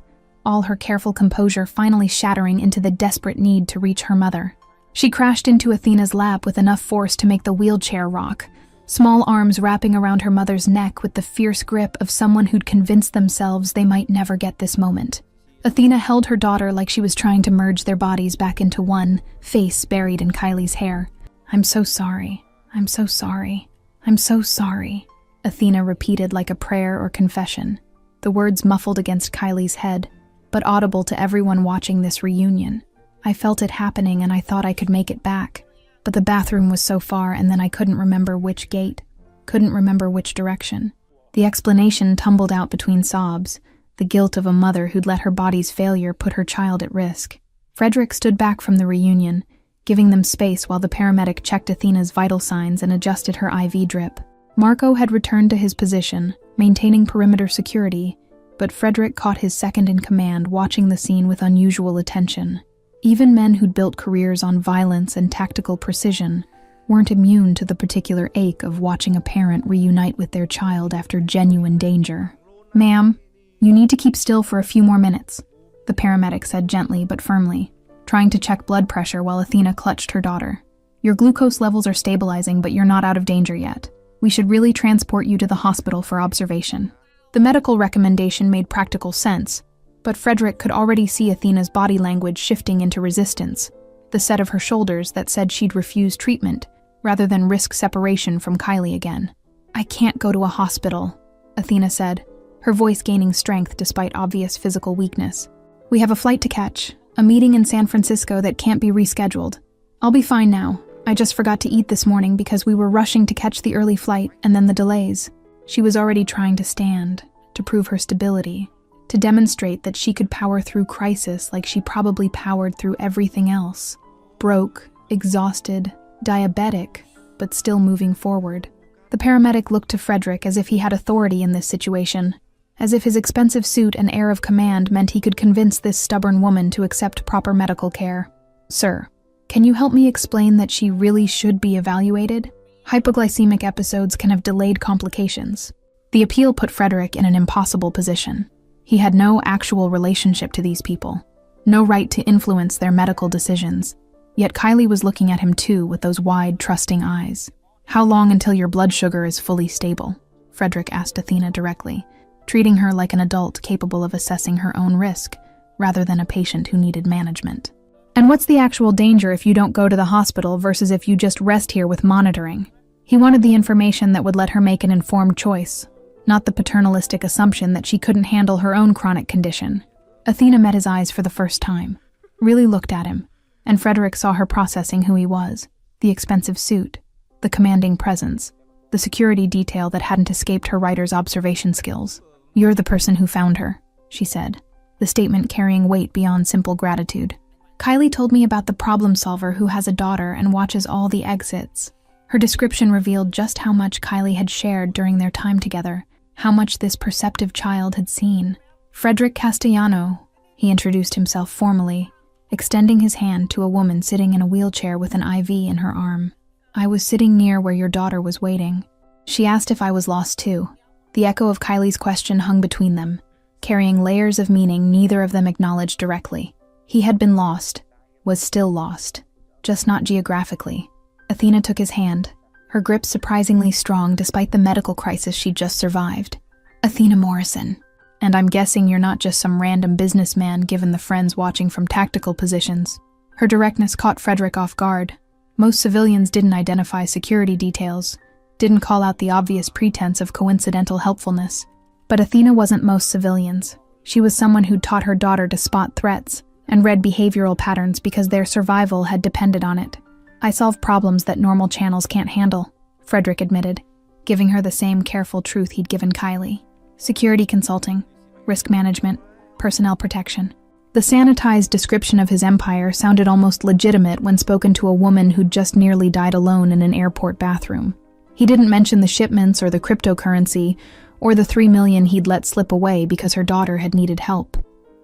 all her careful composure finally shattering into the desperate need to reach her mother. She crashed into Athena's lap with enough force to make the wheelchair rock, small arms wrapping around her mother's neck with the fierce grip of someone who'd convinced themselves they might never get this moment. Athena held her daughter like she was trying to merge their bodies back into one, face buried in Kylie's hair. "I'm so sorry. I'm so sorry. I'm so sorry," Athena repeated like a prayer or confession, the words muffled against Kylie's head, but audible to everyone watching this reunion. I felt it happening and I thought I could make it back. But the bathroom was so far and then I couldn't remember which gate, couldn't remember which direction. The explanation tumbled out between sobs, the guilt of a mother who'd let her body's failure put her child at risk. Frederick stood back from the reunion, giving them space while the paramedic checked Athena's vital signs and adjusted her IV drip. Marco had returned to his position, maintaining perimeter security, but Frederick caught his second-in-command watching the scene with unusual attention. Even men who'd built careers on violence and tactical precision weren't immune to the particular ache of watching a parent reunite with their child after genuine danger. "Ma'am, you need to keep still for a few more minutes," the paramedic said gently but firmly, trying to check blood pressure while Athena clutched her daughter. "Your glucose levels are stabilizing, but you're not out of danger yet. We should really transport you to the hospital for observation." The medical recommendation made practical sense, but Frederick could already see Athena's body language shifting into resistance, the set of her shoulders that said she'd refuse treatment rather than risk separation from Kylie again. "I can't go to a hospital," Athena said, her voice gaining strength despite obvious physical weakness. "We have a flight to catch, a meeting in San Francisco that can't be rescheduled. I'll be fine now. I just forgot to eat this morning because we were rushing to catch the early flight and then the delays." She was already trying to stand, to prove her stability, to demonstrate that she could power through crisis like she probably powered through everything else. Broke, exhausted, diabetic, but still moving forward. The paramedic looked to Frederick as if he had authority in this situation, as if his expensive suit and air of command meant he could convince this stubborn woman to accept proper medical care. "Sir, can you help me explain that she really should be evaluated? Hypoglycemic episodes can have delayed complications." The appeal put Frederick in an impossible position. He had no actual relationship to these people, no right to influence their medical decisions. Yet Kylie was looking at him too with those wide, trusting eyes. "How long until your blood sugar is fully stable?" Frederick asked Athena directly, treating her like an adult capable of assessing her own risk, rather than a patient who needed management. "And what's the actual danger if you don't go to the hospital versus if you just rest here with monitoring?" He wanted the information that would let her make an informed choice, not the paternalistic assumption that she couldn't handle her own chronic condition. Athena met his eyes for the first time, really looked at him, and Frederick saw her processing who he was, the expensive suit, the commanding presence, the security detail that hadn't escaped her writer's observation skills. "You're the person who found her," she said, the statement carrying weight beyond simple gratitude. "Kylie told me about the problem solver who has a daughter and watches all the exits." Her description revealed just how much Kylie had shared during their time together, how much this perceptive child had seen. "Frederick Castellano," he introduced himself formally, extending his hand to a woman sitting in a wheelchair with an IV in her arm. "I was sitting near where your daughter was waiting." She asked if I was lost too. The echo of Kylie's question hung between them, carrying layers of meaning neither of them acknowledged directly. He had been lost, was still lost, just not geographically. Athena took his hand, her grip surprisingly strong despite the medical crisis she'd just survived. "Athena Morrison. And I'm guessing you're not just some random businessman given the friends watching from tactical positions." Her directness caught Frederick off guard. Most civilians didn't identify security details, didn't call out the obvious pretense of coincidental helpfulness. But Athena wasn't most civilians. She was someone who'd taught her daughter to spot threats and read behavioral patterns because their survival had depended on it. "I solve problems that normal channels can't handle," Frederick admitted, giving her the same careful truth he'd given Kylie. "Security consulting, risk management, personnel protection." The sanitized description of his empire sounded almost legitimate when spoken to a woman who'd just nearly died alone in an airport bathroom. He didn't mention the shipments or the cryptocurrency or the $3 million he'd let slip away because her daughter had needed help.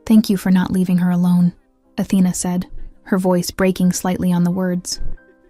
"Thank you for not leaving her alone," Athena said, her voice breaking slightly on the words.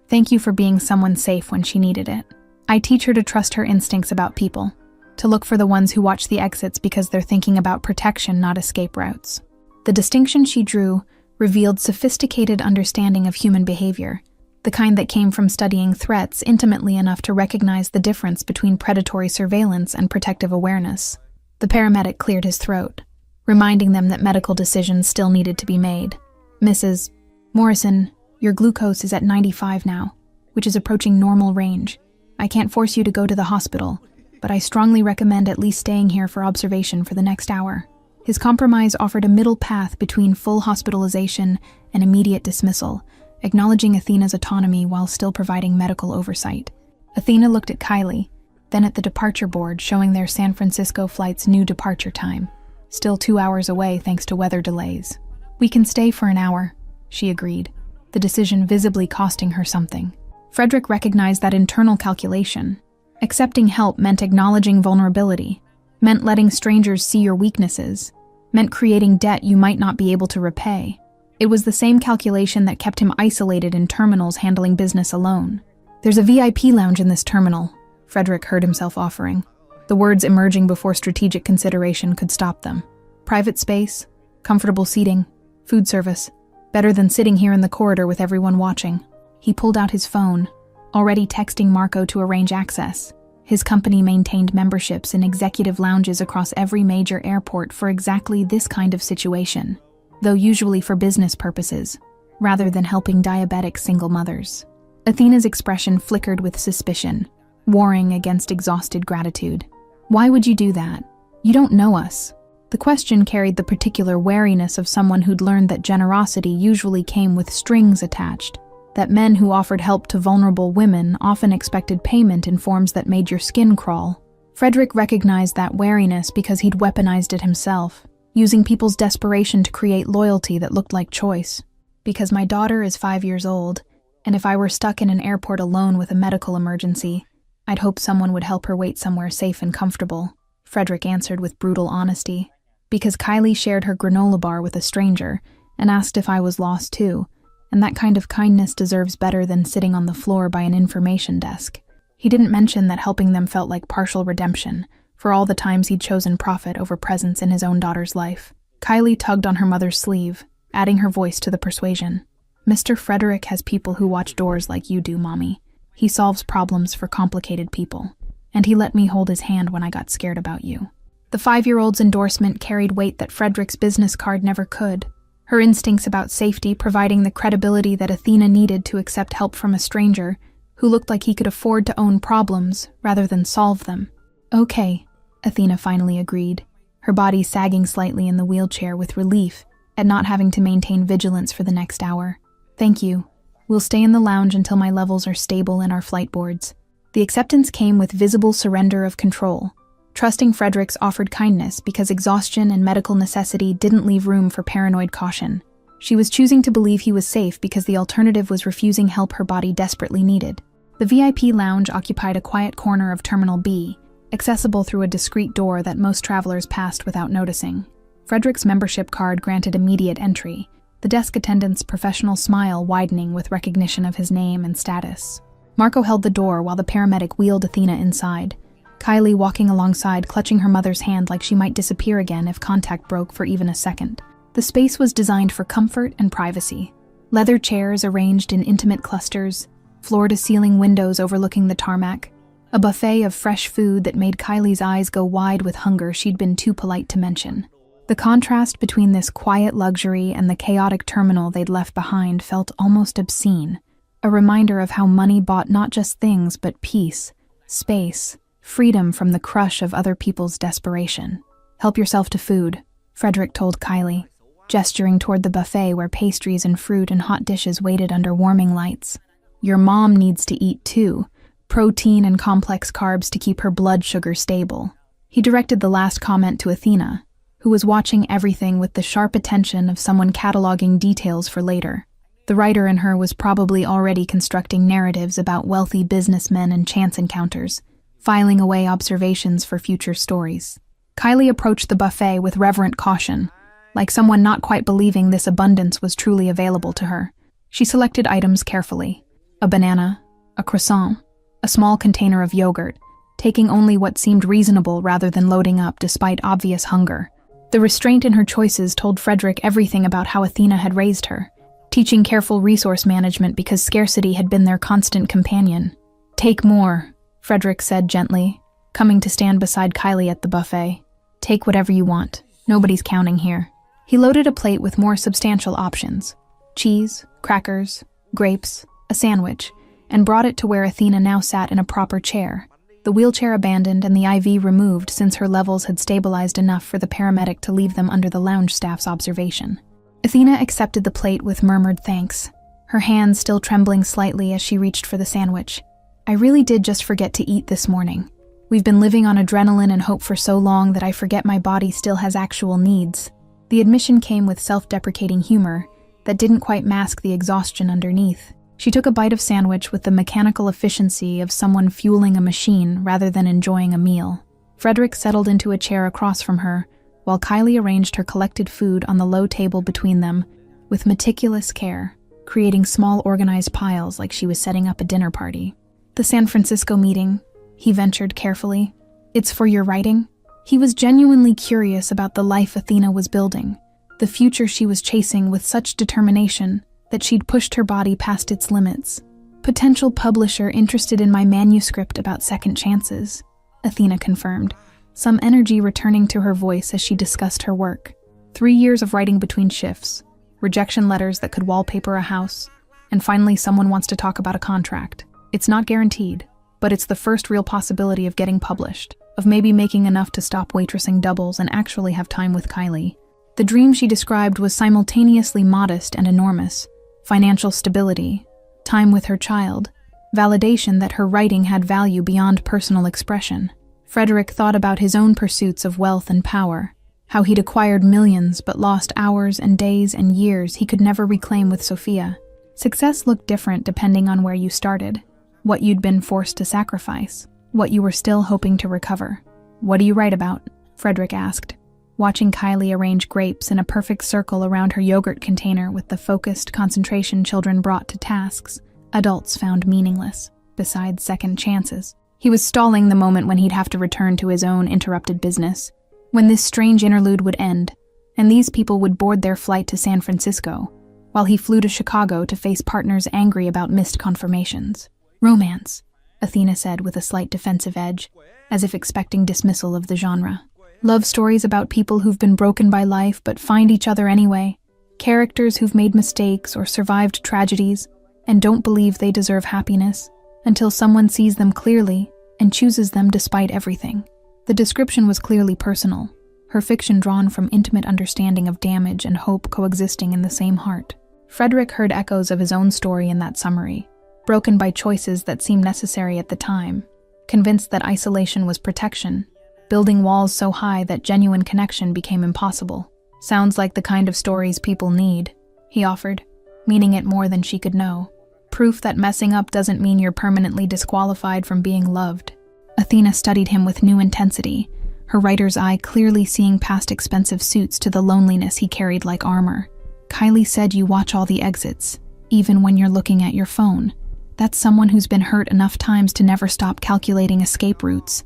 "Thank you for being someone safe when she needed it. I teach her to trust her instincts about people, to look for the ones who watch the exits because they're thinking about protection, not escape routes." The distinction she drew revealed sophisticated understanding of human behavior, the kind that came from studying threats intimately enough to recognize the difference between predatory surveillance and protective awareness. The paramedic cleared his throat, reminding them that medical decisions still needed to be made. "Mrs. Morrison, your glucose is at 95 now, which is approaching normal range. I can't force you to go to the hospital, but I strongly recommend at least staying here for observation for the next hour." His compromise offered a middle path between full hospitalization and immediate dismissal, acknowledging Athena's autonomy while still providing medical oversight. Athena looked at Kylie, then at the departure board showing their San Francisco flight's new departure time. Still 2 hours away thanks to weather delays. "We can stay for an hour," she agreed, the decision visibly costing her something. Frederick recognized that internal calculation. Accepting help meant acknowledging vulnerability, meant letting strangers see your weaknesses, meant creating debt you might not be able to repay. It was the same calculation that kept him isolated in terminals handling business alone. "There's a VIP lounge in this terminal," Frederick heard himself offering, the words emerging before strategic consideration could stop them. "Private space, comfortable seating, food service, better than sitting here in the corridor with everyone watching." He pulled out his phone, already texting Marco to arrange access. His company maintained memberships in executive lounges across every major airport for exactly this kind of situation, though usually for business purposes, rather than helping diabetic single mothers. Athena's expression flickered with suspicion, warring against exhausted gratitude. "Why would you do that? You don't know us." The question carried the particular wariness of someone who'd learned that generosity usually came with strings attached, that men who offered help to vulnerable women often expected payment in forms that made your skin crawl. Frederick recognized that wariness because he'd weaponized it himself, using people's desperation to create loyalty that looked like choice. "Because my daughter is 5 years old, and if I were stuck in an airport alone with a medical emergency, I'd hope someone would help her wait somewhere safe and comfortable," Frederick answered with brutal honesty. "Because Kylie shared her granola bar with a stranger and asked if I was lost too, and that kind of kindness deserves better than sitting on the floor by an information desk." He didn't mention that helping them felt like partial redemption for all the times he'd chosen profit over presence in his own daughter's life. Kylie tugged on her mother's sleeve, adding her voice to the persuasion. "Mr. Frederick has people who watch doors like you do, Mommy. He solves problems for complicated people, and he let me hold his hand when I got scared about you." The 5-year-old's endorsement carried weight that Frederick's business card never could. Her instincts about safety providing the credibility that Athena needed to accept help from a stranger who looked like he could afford to own problems rather than solve them. "Okay," Athena finally agreed, her body sagging slightly in the wheelchair with relief at not having to maintain vigilance for the next hour. "Thank you. We'll stay in the lounge until my levels are stable in our flight boards." The acceptance came with visible surrender of control, trusting Frederick's offered kindness because exhaustion and medical necessity didn't leave room for paranoid caution. She was choosing to believe he was safe because the alternative was refusing help her body desperately needed. The VIP lounge occupied a quiet corner of Terminal B, accessible through a discreet door that most travelers passed without noticing. Frederick's membership card granted immediate entry, the desk attendant's professional smile widening with recognition of his name and status. Marco held the door while the paramedic wheeled Athena inside, Kylie walking alongside, clutching her mother's hand like she might disappear again if contact broke for even a second. The space was designed for comfort and privacy. Leather chairs arranged in intimate clusters, floor-to-ceiling windows overlooking the tarmac, a buffet of fresh food that made Kylie's eyes go wide with hunger she'd been too polite to mention. The contrast between this quiet luxury and the chaotic terminal they'd left behind felt almost obscene, a reminder of how money bought not just things but peace, space, freedom from the crush of other people's desperation. "Help yourself to food," Frederick told Kylie, gesturing toward the buffet where pastries and fruit and hot dishes waited under warming lights. "Your mom needs to eat too, protein and complex carbs to keep her blood sugar stable." He directed the last comment to Athena, who was watching everything with the sharp attention of someone cataloging details for later. The writer in her was probably already constructing narratives about wealthy businessmen and chance encounters, filing away observations for future stories. Kylie approached the buffet with reverent caution, like someone not quite believing this abundance was truly available to her. She selected items carefully: a banana, a croissant, a small container of yogurt, taking only what seemed reasonable rather than loading up despite obvious hunger. The restraint in her choices told Frederick everything about how Athena had raised her, teaching careful resource management because scarcity had been their constant companion. "Take more," Frederick said gently, coming to stand beside Kylie at the buffet. "Take whatever you want. Nobody's counting here." He loaded a plate with more substantial options: cheese, crackers, grapes, a sandwich, and brought it to where Athena now sat in a proper chair. the wheelchair abandoned and the IV removed since her levels had stabilized enough for the paramedic to leave them under the lounge staff's observation. Athena accepted the plate with murmured thanks, her hands still trembling slightly as she reached for the sandwich. I really did just forget to eat this morning. We've been living on adrenaline and hope for so long that I forget my body still has actual needs. The admission came with self-deprecating humor that didn't quite mask the exhaustion underneath. She took a bite of sandwich with the mechanical efficiency of someone fueling a machine rather than enjoying a meal. Frederick settled into a chair across from her, while Kylie arranged her collected food on the low table between them with meticulous care, creating small organized piles like she was setting up a dinner party. The San Francisco meeting, he ventured carefully. It's for your writing? He was genuinely curious about the life Athena was building, the future she was chasing with such determination that she'd pushed her body past its limits. Potential publisher interested in my manuscript about second chances, Athena confirmed, some energy returning to her voice as she discussed her work. 3 years of writing between shifts, rejection letters that could wallpaper a house, and finally someone wants to talk about a contract. It's not guaranteed, but it's the first real possibility of getting published, of maybe making enough to stop waitressing doubles and actually have time with Kylie. The dream she described was simultaneously modest and enormous. Financial stability, time with her child, validation that her writing had value beyond personal expression. Frederick thought about his own pursuits of wealth and power, how he'd acquired millions but lost hours and days and years he could never reclaim with Sophia. Success looked different depending on where you started, what you'd been forced to sacrifice, what you were still hoping to recover. What do you write about? Frederick asked, watching Kylie arrange grapes in a perfect circle around her yogurt container with the focused concentration children brought to tasks adults found meaningless, besides second chances. He was stalling the moment when he'd have to return to his own interrupted business, when this strange interlude would end, and these people would board their flight to San Francisco, while he flew to Chicago to face partners angry about missed confirmations. Romance, Athena said with a slight defensive edge, as if expecting dismissal of the genre. Love stories about people who've been broken by life but find each other anyway. Characters who've made mistakes or survived tragedies and don't believe they deserve happiness until someone sees them clearly and chooses them despite everything. The description was clearly personal, her fiction drawn from intimate understanding of damage and hope coexisting in the same heart. Frederick heard echoes of his own story in that summary, broken by choices that seemed necessary at the time, convinced that isolation was protection, building walls so high that genuine connection became impossible. Sounds like the kind of stories people need, he offered, meaning it more than she could know. Proof that messing up doesn't mean you're permanently disqualified from being loved. Athena studied him with new intensity, her writer's eye clearly seeing past expensive suits to the loneliness he carried like armor. Kylie said you watch all the exits, even when you're looking at your phone. That's someone who's been hurt enough times to never stop calculating escape routes.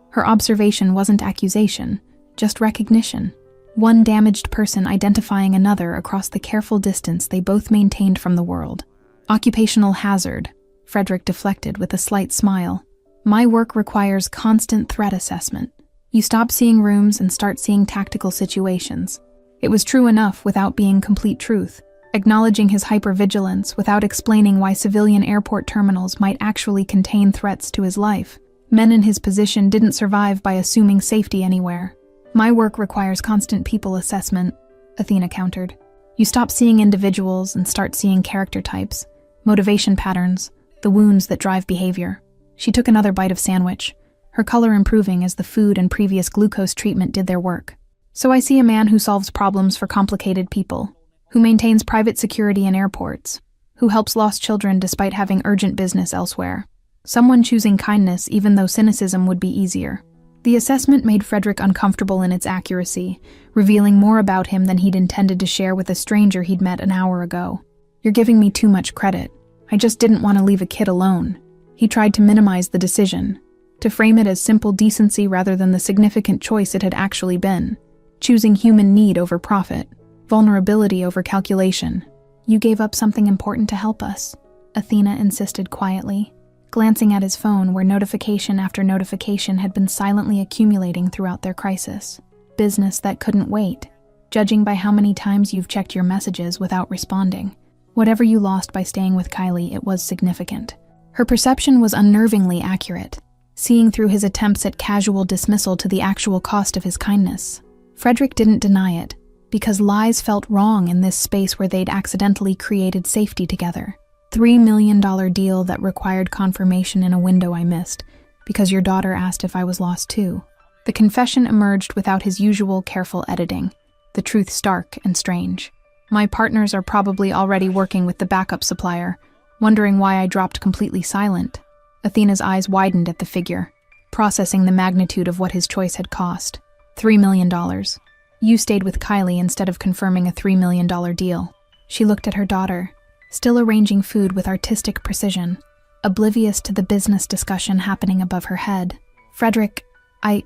Her observation wasn't accusation, just recognition. One damaged person identifying another across the careful distance they both maintained from the world. Occupational hazard, Frederick deflected with a slight smile. My work requires constant threat assessment. You stop seeing rooms and start seeing tactical situations. It was true enough without being complete truth, acknowledging his hypervigilance without explaining why civilian airport terminals might actually contain threats to his life. Men in his position didn't survive by assuming safety anywhere. My work requires constant people assessment, Athena countered. You stop seeing individuals and start seeing character types, motivation patterns, the wounds that drive behavior. She took another bite of sandwich, her color improving as the food and previous glucose treatment did their work. So I see a man who solves problems for complicated people, who maintains private security in airports, who helps lost children despite having urgent business elsewhere. Someone choosing kindness even though cynicism would be easier. The assessment made Frederick uncomfortable in its accuracy, revealing more about him than he'd intended to share with a stranger he'd met an hour ago. You're giving me too much credit. I just didn't want to leave a kid alone. He tried to minimize the decision, to frame it as simple decency rather than the significant choice it had actually been, choosing human need over profit, vulnerability over calculation. You gave up something important to help us, Athena insisted quietly, glancing at his phone where notification after notification had been silently accumulating throughout their crisis. Business that couldn't wait, judging by how many times you've checked your messages without responding. Whatever you lost by staying with Kylie, it was significant. Her perception was unnervingly accurate. seeing through his attempts at casual dismissal to the actual cost of his kindness. Frederick didn't deny it, because lies felt wrong in this space where they'd accidentally created safety together. $3 million deal that required confirmation in a window I missed, because your daughter asked if I was lost too. The confession emerged without his usual careful editing, the truth stark and strange. My partners are probably already working with the backup supplier, wondering why I dropped completely silent. Athena's eyes widened at the figure, processing the magnitude of what his choice had cost. $3 million. You stayed with Kylie instead of confirming a $3 million deal. She looked at her daughter, still arranging food with artistic precision, oblivious to the business discussion happening above her head. Frederick, I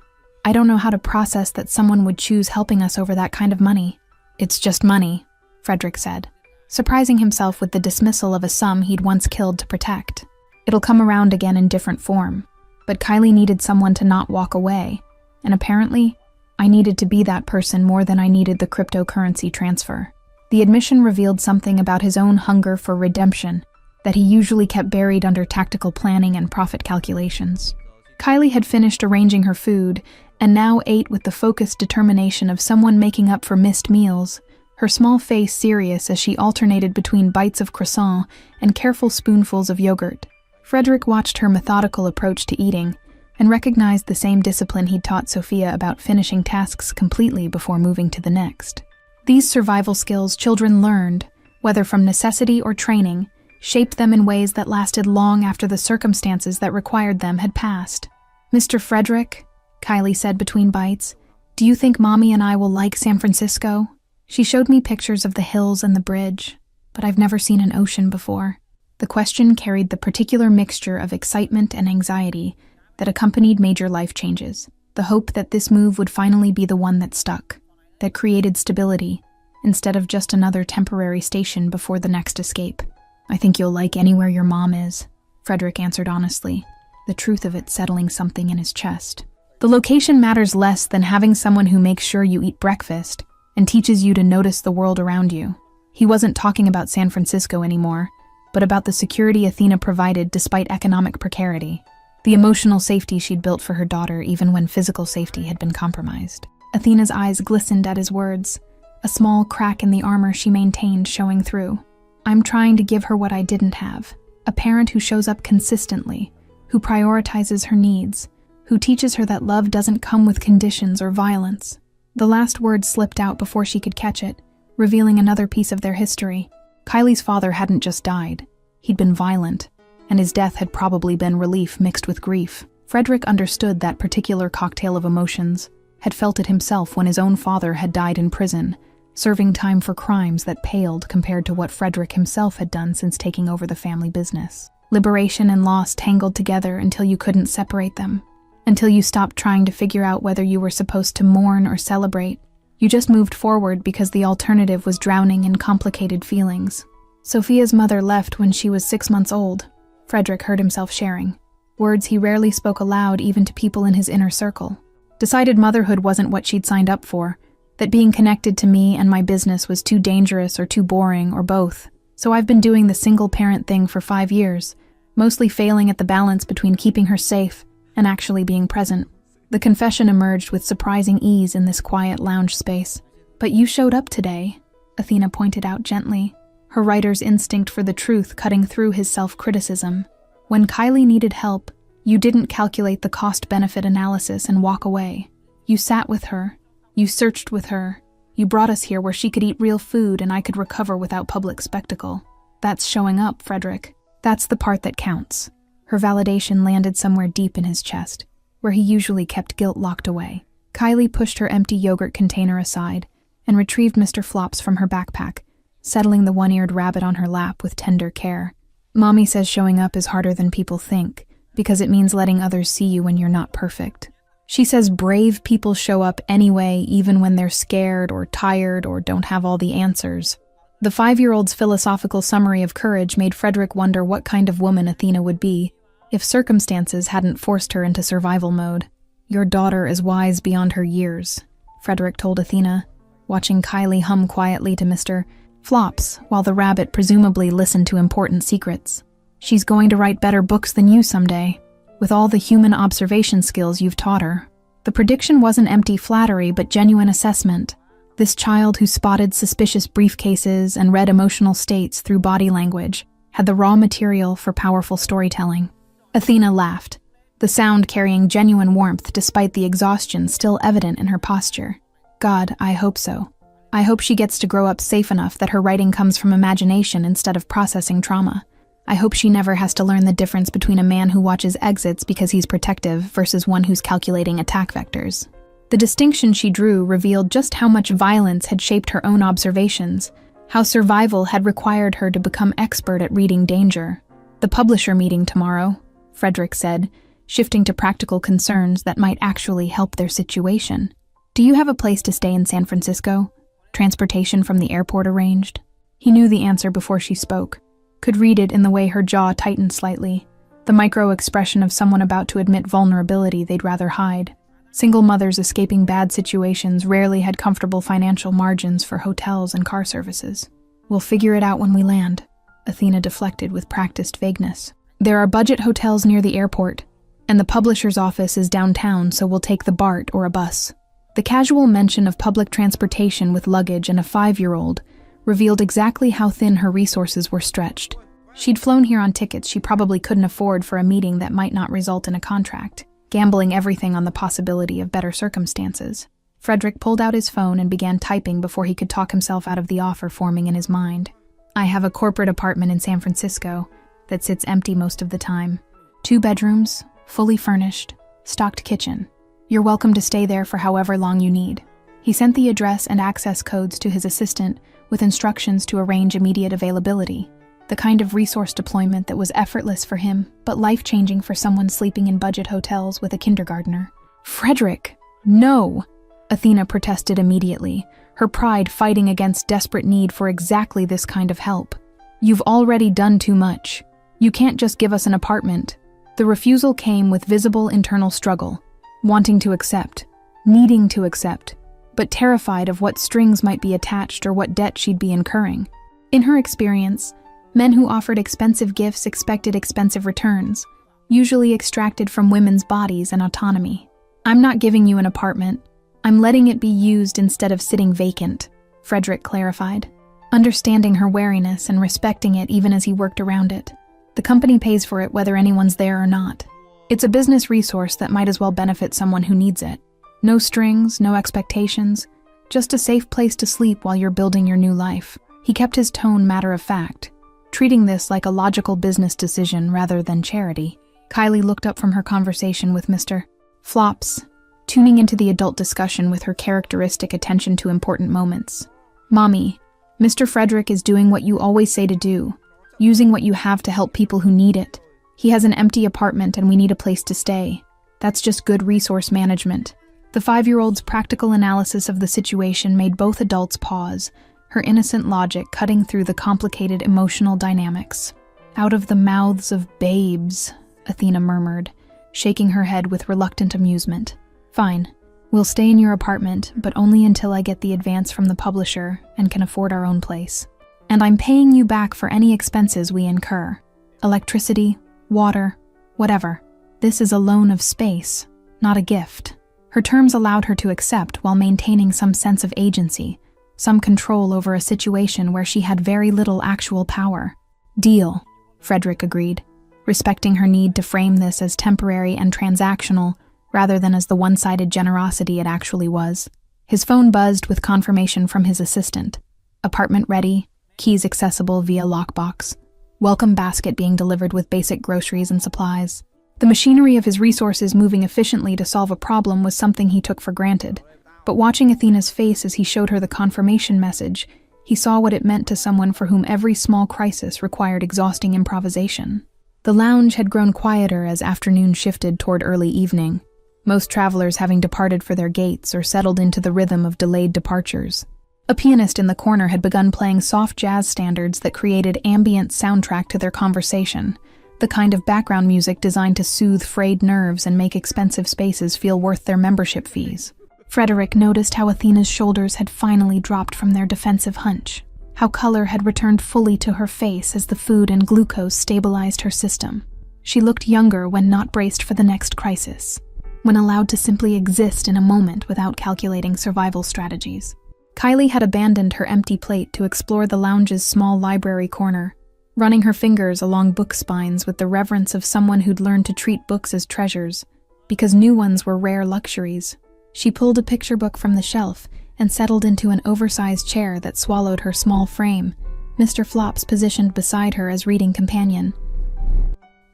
don't know how to process that someone would choose helping us over that kind of money. It's just money, Frederick said, surprising himself with the dismissal of a sum he'd once killed to protect. It'll come around again in different form, but Kylie needed someone to not walk away, and apparently, I needed to be that person more than I needed the cryptocurrency transfer. The admission revealed something about his own hunger for redemption that he usually kept buried under tactical planning and profit calculations. Kylie had finished arranging her food and now ate with the focused determination of someone making up for missed meals, her small face serious as she alternated between bites of croissant and careful spoonfuls of yogurt. Frederick watched her methodical approach to eating and recognized the same discipline he'd taught Sophia about finishing tasks completely before moving to the next. These survival skills children learned, whether from necessity or training, shaped them in ways that lasted long after the circumstances that required them had passed. Mr. Frederick, Kylie said between bites, do you think Mommy and I will like San Francisco? She showed me pictures of the hills and the bridge, but I've never seen an ocean before. The question carried the particular mixture of excitement and anxiety that accompanied major life changes, the hope that this move would finally be the one that stuck, that created stability, instead of just another temporary station before the next escape. I think you'll like anywhere your mom is, Frederick answered honestly, the truth of it settling something in his chest. The location matters less than having someone who makes sure you eat breakfast and teaches you to notice the world around you. He wasn't talking about San Francisco anymore, but about the security Athena provided despite economic precarity, the emotional safety she'd built for her daughter even when physical safety had been compromised. Athena's eyes glistened at his words, a small crack in the armor she maintained showing through. I'm trying to give her what I didn't have, a parent who shows up consistently, who prioritizes her needs, who teaches her that love doesn't come with conditions or violence. The last word slipped out before she could catch it, revealing another piece of their history. Kylie's father hadn't just died. He'd been violent, and his death had probably been relief mixed with grief. Frederick understood that particular cocktail of emotions, had felt it himself when his own father had died in prison, serving time for crimes that paled compared to what Frederick himself had done since taking over the family business. Liberation and loss tangled together until you couldn't separate them, until you stopped trying to figure out whether you were supposed to mourn or celebrate. You just moved forward because the alternative was drowning in complicated feelings. Sophia's mother left when she was 6 months old, Frederick heard himself sharing, words he rarely spoke aloud even to people in his inner circle. Decided motherhood wasn't what she'd signed up for, that being connected to me and my business was too dangerous or too boring or both. So I've been doing the single-parent thing for 5 years, mostly failing at the balance between keeping her safe and actually being present. The confession emerged with surprising ease in this quiet lounge space. But you showed up today, Athena pointed out gently, her writer's instinct for the truth cutting through his self-criticism. When Kylie needed help, you didn't calculate the cost-benefit analysis and walk away. You sat with her, you searched with her, you brought us here where she could eat real food and I could recover without public spectacle. That's showing up, Frederick. That's the part that counts. Her validation landed somewhere deep in his chest, where he usually kept guilt locked away. Kylie pushed her empty yogurt container aside and retrieved Mr. Flops from her backpack, settling the one-eared rabbit on her lap with tender care. Mommy says showing up is harder than people think, because it means letting others see you when you're not perfect. She says brave people show up anyway, even when they're scared or tired or don't have all the answers. The 5-year-old's philosophical summary of courage made Frederick wonder what kind of woman Athena would be if circumstances hadn't forced her into survival mode. Your daughter is wise beyond her years, Frederick told Athena, watching Kylie hum quietly to Mr. Flops while the rabbit presumably listened to important secrets. She's going to write better books than you someday. with all the human observation skills you've taught her. The prediction wasn't empty flattery, but genuine assessment. This child who spotted suspicious briefcases and read emotional states through body language had the raw material for powerful storytelling. Athena laughed, the sound carrying genuine warmth despite the exhaustion still evident in her posture. God, I hope so. I hope she gets to grow up safe enough that her writing comes from imagination instead of processing trauma. I hope she never has to learn the difference between a man who watches exits because he's protective versus one who's calculating attack vectors. The distinction she drew revealed just how much violence had shaped her own observations, how survival had required her to become expert at reading danger. The publisher meeting tomorrow, Frederick said, shifting to practical concerns that might actually help their situation. Do you have a place to stay in San Francisco? Transportation from the airport arranged? He knew the answer before she spoke, could read it in the way her jaw tightened slightly, the micro-expression of someone about to admit vulnerability they'd rather hide. Single mothers escaping bad situations rarely had comfortable financial margins for hotels and car services. We'll figure it out when we land, Athena deflected with practiced vagueness. There are budget hotels near the airport, and the publisher's office is downtown, so we'll take the BART or a bus. The casual mention of public transportation with luggage and a 5-year-old revealed exactly how thin her resources were stretched. She'd flown here on tickets she probably couldn't afford for a meeting that might not result in a contract, gambling everything on the possibility of better circumstances. Frederick pulled out his phone and began typing before he could talk himself out of the offer forming in his mind. I have a corporate apartment in San Francisco that sits empty most of the time. 2 bedrooms, fully furnished, stocked kitchen. You're welcome to stay there for however long you need. He sent the address and access codes to his assistant with instructions to arrange immediate availability, the kind of resource deployment that was effortless for him, but life-changing for someone sleeping in budget hotels with a kindergartner. Frederick, no! Athena protested immediately, her pride fighting against desperate need for exactly this kind of help. You've already done too much. You can't just give us an apartment. The refusal came with visible internal struggle, wanting to accept, needing to accept, but terrified of what strings might be attached or what debt she'd be incurring. In her experience, men who offered expensive gifts expected expensive returns, usually extracted from women's bodies and autonomy. I'm not giving you an apartment. I'm letting it be used instead of sitting vacant, Frederick clarified, understanding her wariness and respecting it even as he worked around it. The company pays for it whether anyone's there or not. It's a business resource that might as well benefit someone who needs it. No strings, no expectations, just a safe place to sleep while you're building your new life. He kept his tone matter-of-fact, treating this like a logical business decision rather than charity. Kylie looked up from her conversation with Mr. Flops, tuning into the adult discussion with her characteristic attention to important moments. Mommy, Mr. Frederick is doing what you always say to do, using what you have to help people who need it. He has an empty apartment and we need a place to stay. That's just good resource management. The 5-year-old's practical analysis of the situation made both adults pause, her innocent logic cutting through the complicated emotional dynamics. Out of the mouths of babes, Athena murmured, shaking her head with reluctant amusement. Fine, we'll stay in your apartment, but only until I get the advance from the publisher and can afford our own place. And I'm paying you back for any expenses we incur. Electricity, water, whatever. This is a loan of space, not a gift. Her terms allowed her to accept while maintaining some sense of agency, some control over a situation where she had very little actual power. Deal, Frederick agreed, respecting her need to frame this as temporary and transactional rather than as the one-sided generosity it actually was. His phone buzzed with confirmation from his assistant. Apartment ready, keys accessible via lockbox. Welcome basket being delivered with basic groceries and supplies. The machinery of his resources moving efficiently to solve a problem was something he took for granted, but watching Athena's face as he showed her the confirmation message, he saw what it meant to someone for whom every small crisis required exhausting improvisation. The lounge had grown quieter as afternoon shifted toward early evening, most travelers having departed for their gates or settled into the rhythm of delayed departures. A pianist in the corner had begun playing soft jazz standards that created ambient soundtrack to their conversation, the kind of background music designed to soothe frayed nerves and make expensive spaces feel worth their membership fees. Frederick noticed how Athena's shoulders had finally dropped from their defensive hunch, how color had returned fully to her face as the food and glucose stabilized her system. She looked younger when not braced for the next crisis, when allowed to simply exist in a moment without calculating survival strategies. Kylie had abandoned her empty plate to explore the lounge's small library corner, running her fingers along book spines with the reverence of someone who'd learned to treat books as treasures, because new ones were rare luxuries. She pulled a picture book from the shelf and settled into an oversized chair that swallowed her small frame, Mr. Flops positioned beside her as reading companion.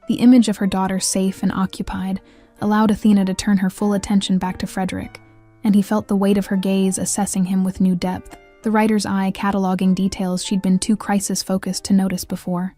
The image of her daughter safe and occupied allowed Athena to turn her full attention back to Frederick, and he felt the weight of her gaze assessing him with new depth, the writer's eye cataloging details she'd been too crisis-focused to notice before.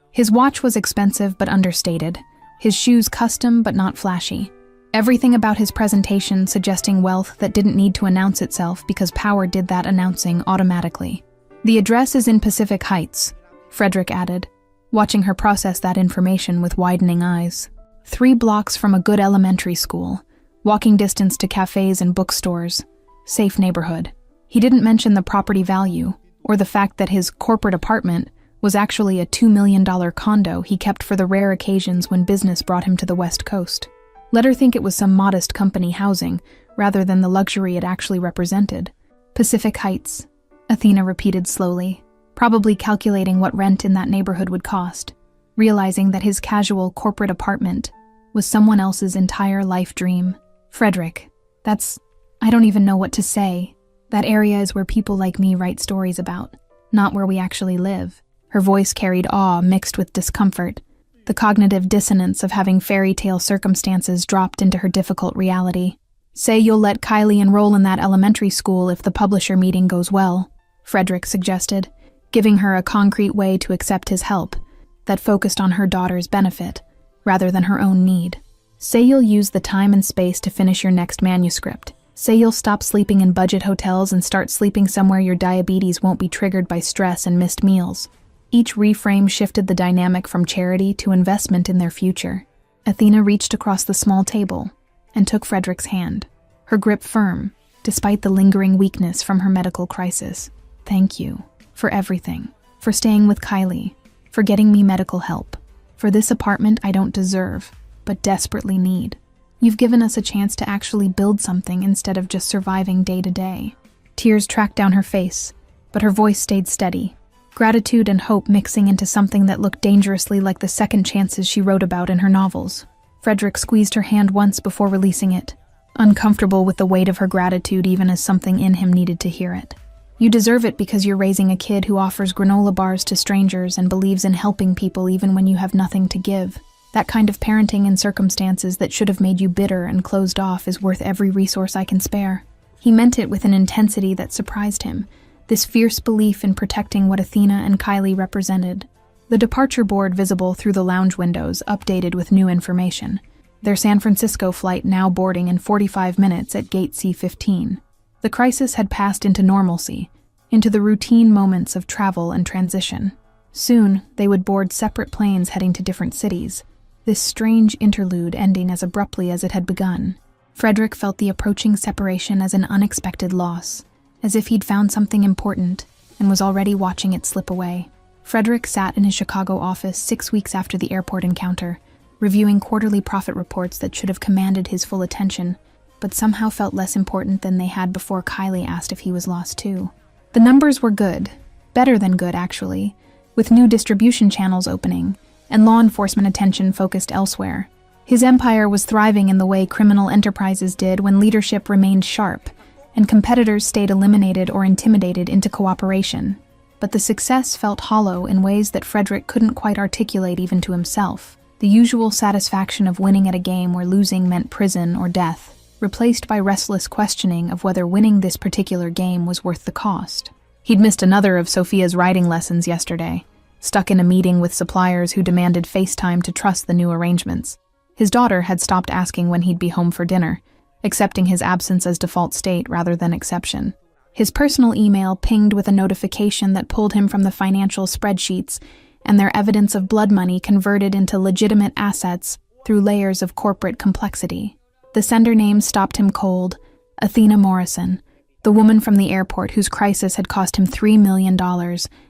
His watch was expensive but understated, his shoes custom but not flashy. Everything about his presentation suggesting wealth that didn't need to announce itself because power did that announcing automatically. "The address is in Pacific Heights," Frederick added, watching her process that information with widening eyes. 3 blocks from a good elementary school, walking distance to cafes and bookstores, safe neighborhood. He didn't mention the property value, or the fact that his corporate apartment was actually a $2 million condo he kept for the rare occasions when business brought him to the West Coast. Let her think it was some modest company housing, rather than the luxury it actually represented. Pacific Heights, Athena repeated slowly, probably calculating what rent in that neighborhood would cost, realizing that his casual corporate apartment was someone else's entire life dream. "Frederick, I don't even know what to say. That area is where people like me write stories about, not where we actually live." Her voice carried awe mixed with discomfort, the cognitive dissonance of having fairy tale circumstances dropped into her difficult reality. "Say you'll let Kylie enroll in that elementary school if the publisher meeting goes well," Frederick suggested, giving her a concrete way to accept his help that focused on her daughter's benefit rather than her own need. "Say you'll use the time and space to finish your next manuscript. Say you'll stop sleeping in budget hotels and start sleeping somewhere your diabetes won't be triggered by stress and missed meals." Each reframe shifted the dynamic from charity to investment in their future. Athena reached across the small table and took Frederick's hand, her grip firm, despite the lingering weakness from her medical crisis. "Thank you for everything, for staying with Kylie, for getting me medical help, for this apartment I don't deserve, but desperately need. You've given us a chance to actually build something instead of just surviving day to day." Tears tracked down her face, but her voice stayed steady, gratitude and hope mixing into something that looked dangerously like the second chances she wrote about in her novels. Frederick squeezed her hand once before releasing it, uncomfortable with the weight of her gratitude even as something in him needed to hear it. "You deserve it because you're raising a kid who offers granola bars to strangers and believes in helping people even when you have nothing to give. That kind of parenting in circumstances that should have made you bitter and closed off is worth every resource I can spare." He meant it with an intensity that surprised him, this fierce belief in protecting what Athena and Kylie represented. The departure board visible through the lounge windows updated with new information. Their San Francisco flight now boarding in 45 minutes at gate C-15. The crisis had passed into normalcy, into the routine moments of travel and transition. Soon, they would board separate planes heading to different cities, this strange interlude ending as abruptly as it had begun. Frederick felt the approaching separation as an unexpected loss, as if he'd found something important and was already watching it slip away. Frederick sat in his Chicago office 6 weeks after the airport encounter, reviewing quarterly profit reports that should have commanded his full attention, but somehow felt less important than they had before Kylie asked if he was lost too. The numbers were good, better than good actually, with new distribution channels opening, and law enforcement attention focused elsewhere. His empire was thriving in the way criminal enterprises did when leadership remained sharp, and competitors stayed eliminated or intimidated into cooperation. But the success felt hollow in ways that Frederick couldn't quite articulate even to himself. The usual satisfaction of winning at a game where losing meant prison or death, replaced by restless questioning of whether winning this particular game was worth the cost. He'd missed another of Sophia's writing lessons yesterday, stuck in a meeting with suppliers who demanded FaceTime to trust the new arrangements. His daughter had stopped asking when he'd be home for dinner, accepting his absence as default state rather than exception. His personal email pinged with a notification that pulled him from the financial spreadsheets and their evidence of blood money converted into legitimate assets through layers of corporate complexity. The sender name stopped him cold: Athena Morrison, the woman from the airport whose crisis had cost him $3 million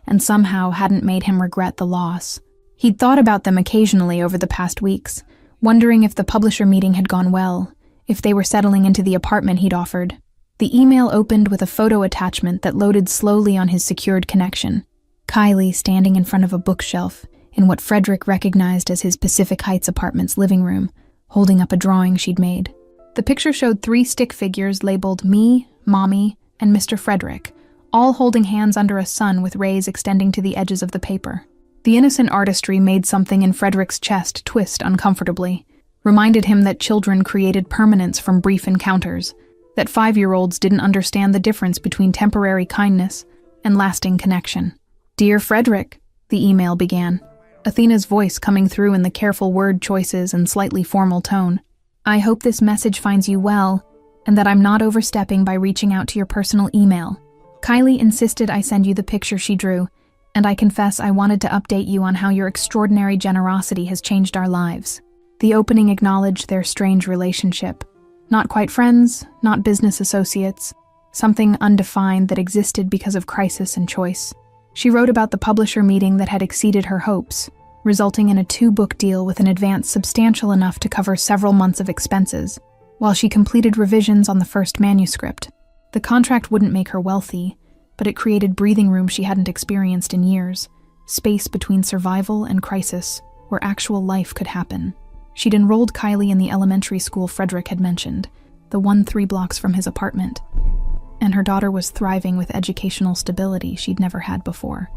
and somehow hadn't made him regret the loss. He'd thought about them occasionally over the past weeks, wondering if the publisher meeting had gone well, if they were settling into the apartment he'd offered. The email opened with a photo attachment that loaded slowly on his secured connection. Kylie standing in front of a bookshelf in what Frederick recognized as his Pacific Heights apartment's living room, holding up a drawing she'd made. The picture showed 3 stick figures labeled Me, Mommy, and Mr. Frederick, all holding hands under a sun with rays extending to the edges of the paper. The innocent artistry made something in Frederick's chest twist uncomfortably, reminded him that children created permanence from brief encounters, that 5-year-olds didn't understand the difference between temporary kindness and lasting connection. "Dear Frederick," the email began, Athena's voice coming through in the careful word choices and slightly formal tone. "I hope this message finds you well, and that I'm not overstepping by reaching out to your personal email. Kylie insisted I send you the picture she drew, and I confess I wanted to update you on how your extraordinary generosity has changed our lives." The opening acknowledged their strange relationship. Not quite friends, not business associates, something undefined that existed because of crisis and choice. She wrote about the publisher meeting that had exceeded her hopes, resulting in a 2-book deal with an advance substantial enough to cover several months of expenses, while she completed revisions on the first manuscript. The contract wouldn't make her wealthy, but it created breathing room she hadn't experienced in years, space between survival and crisis, where actual life could happen. She'd enrolled Kylie in the elementary school Frederick had mentioned, the one 3 blocks from his apartment, and her daughter was thriving with educational stability she'd never had before.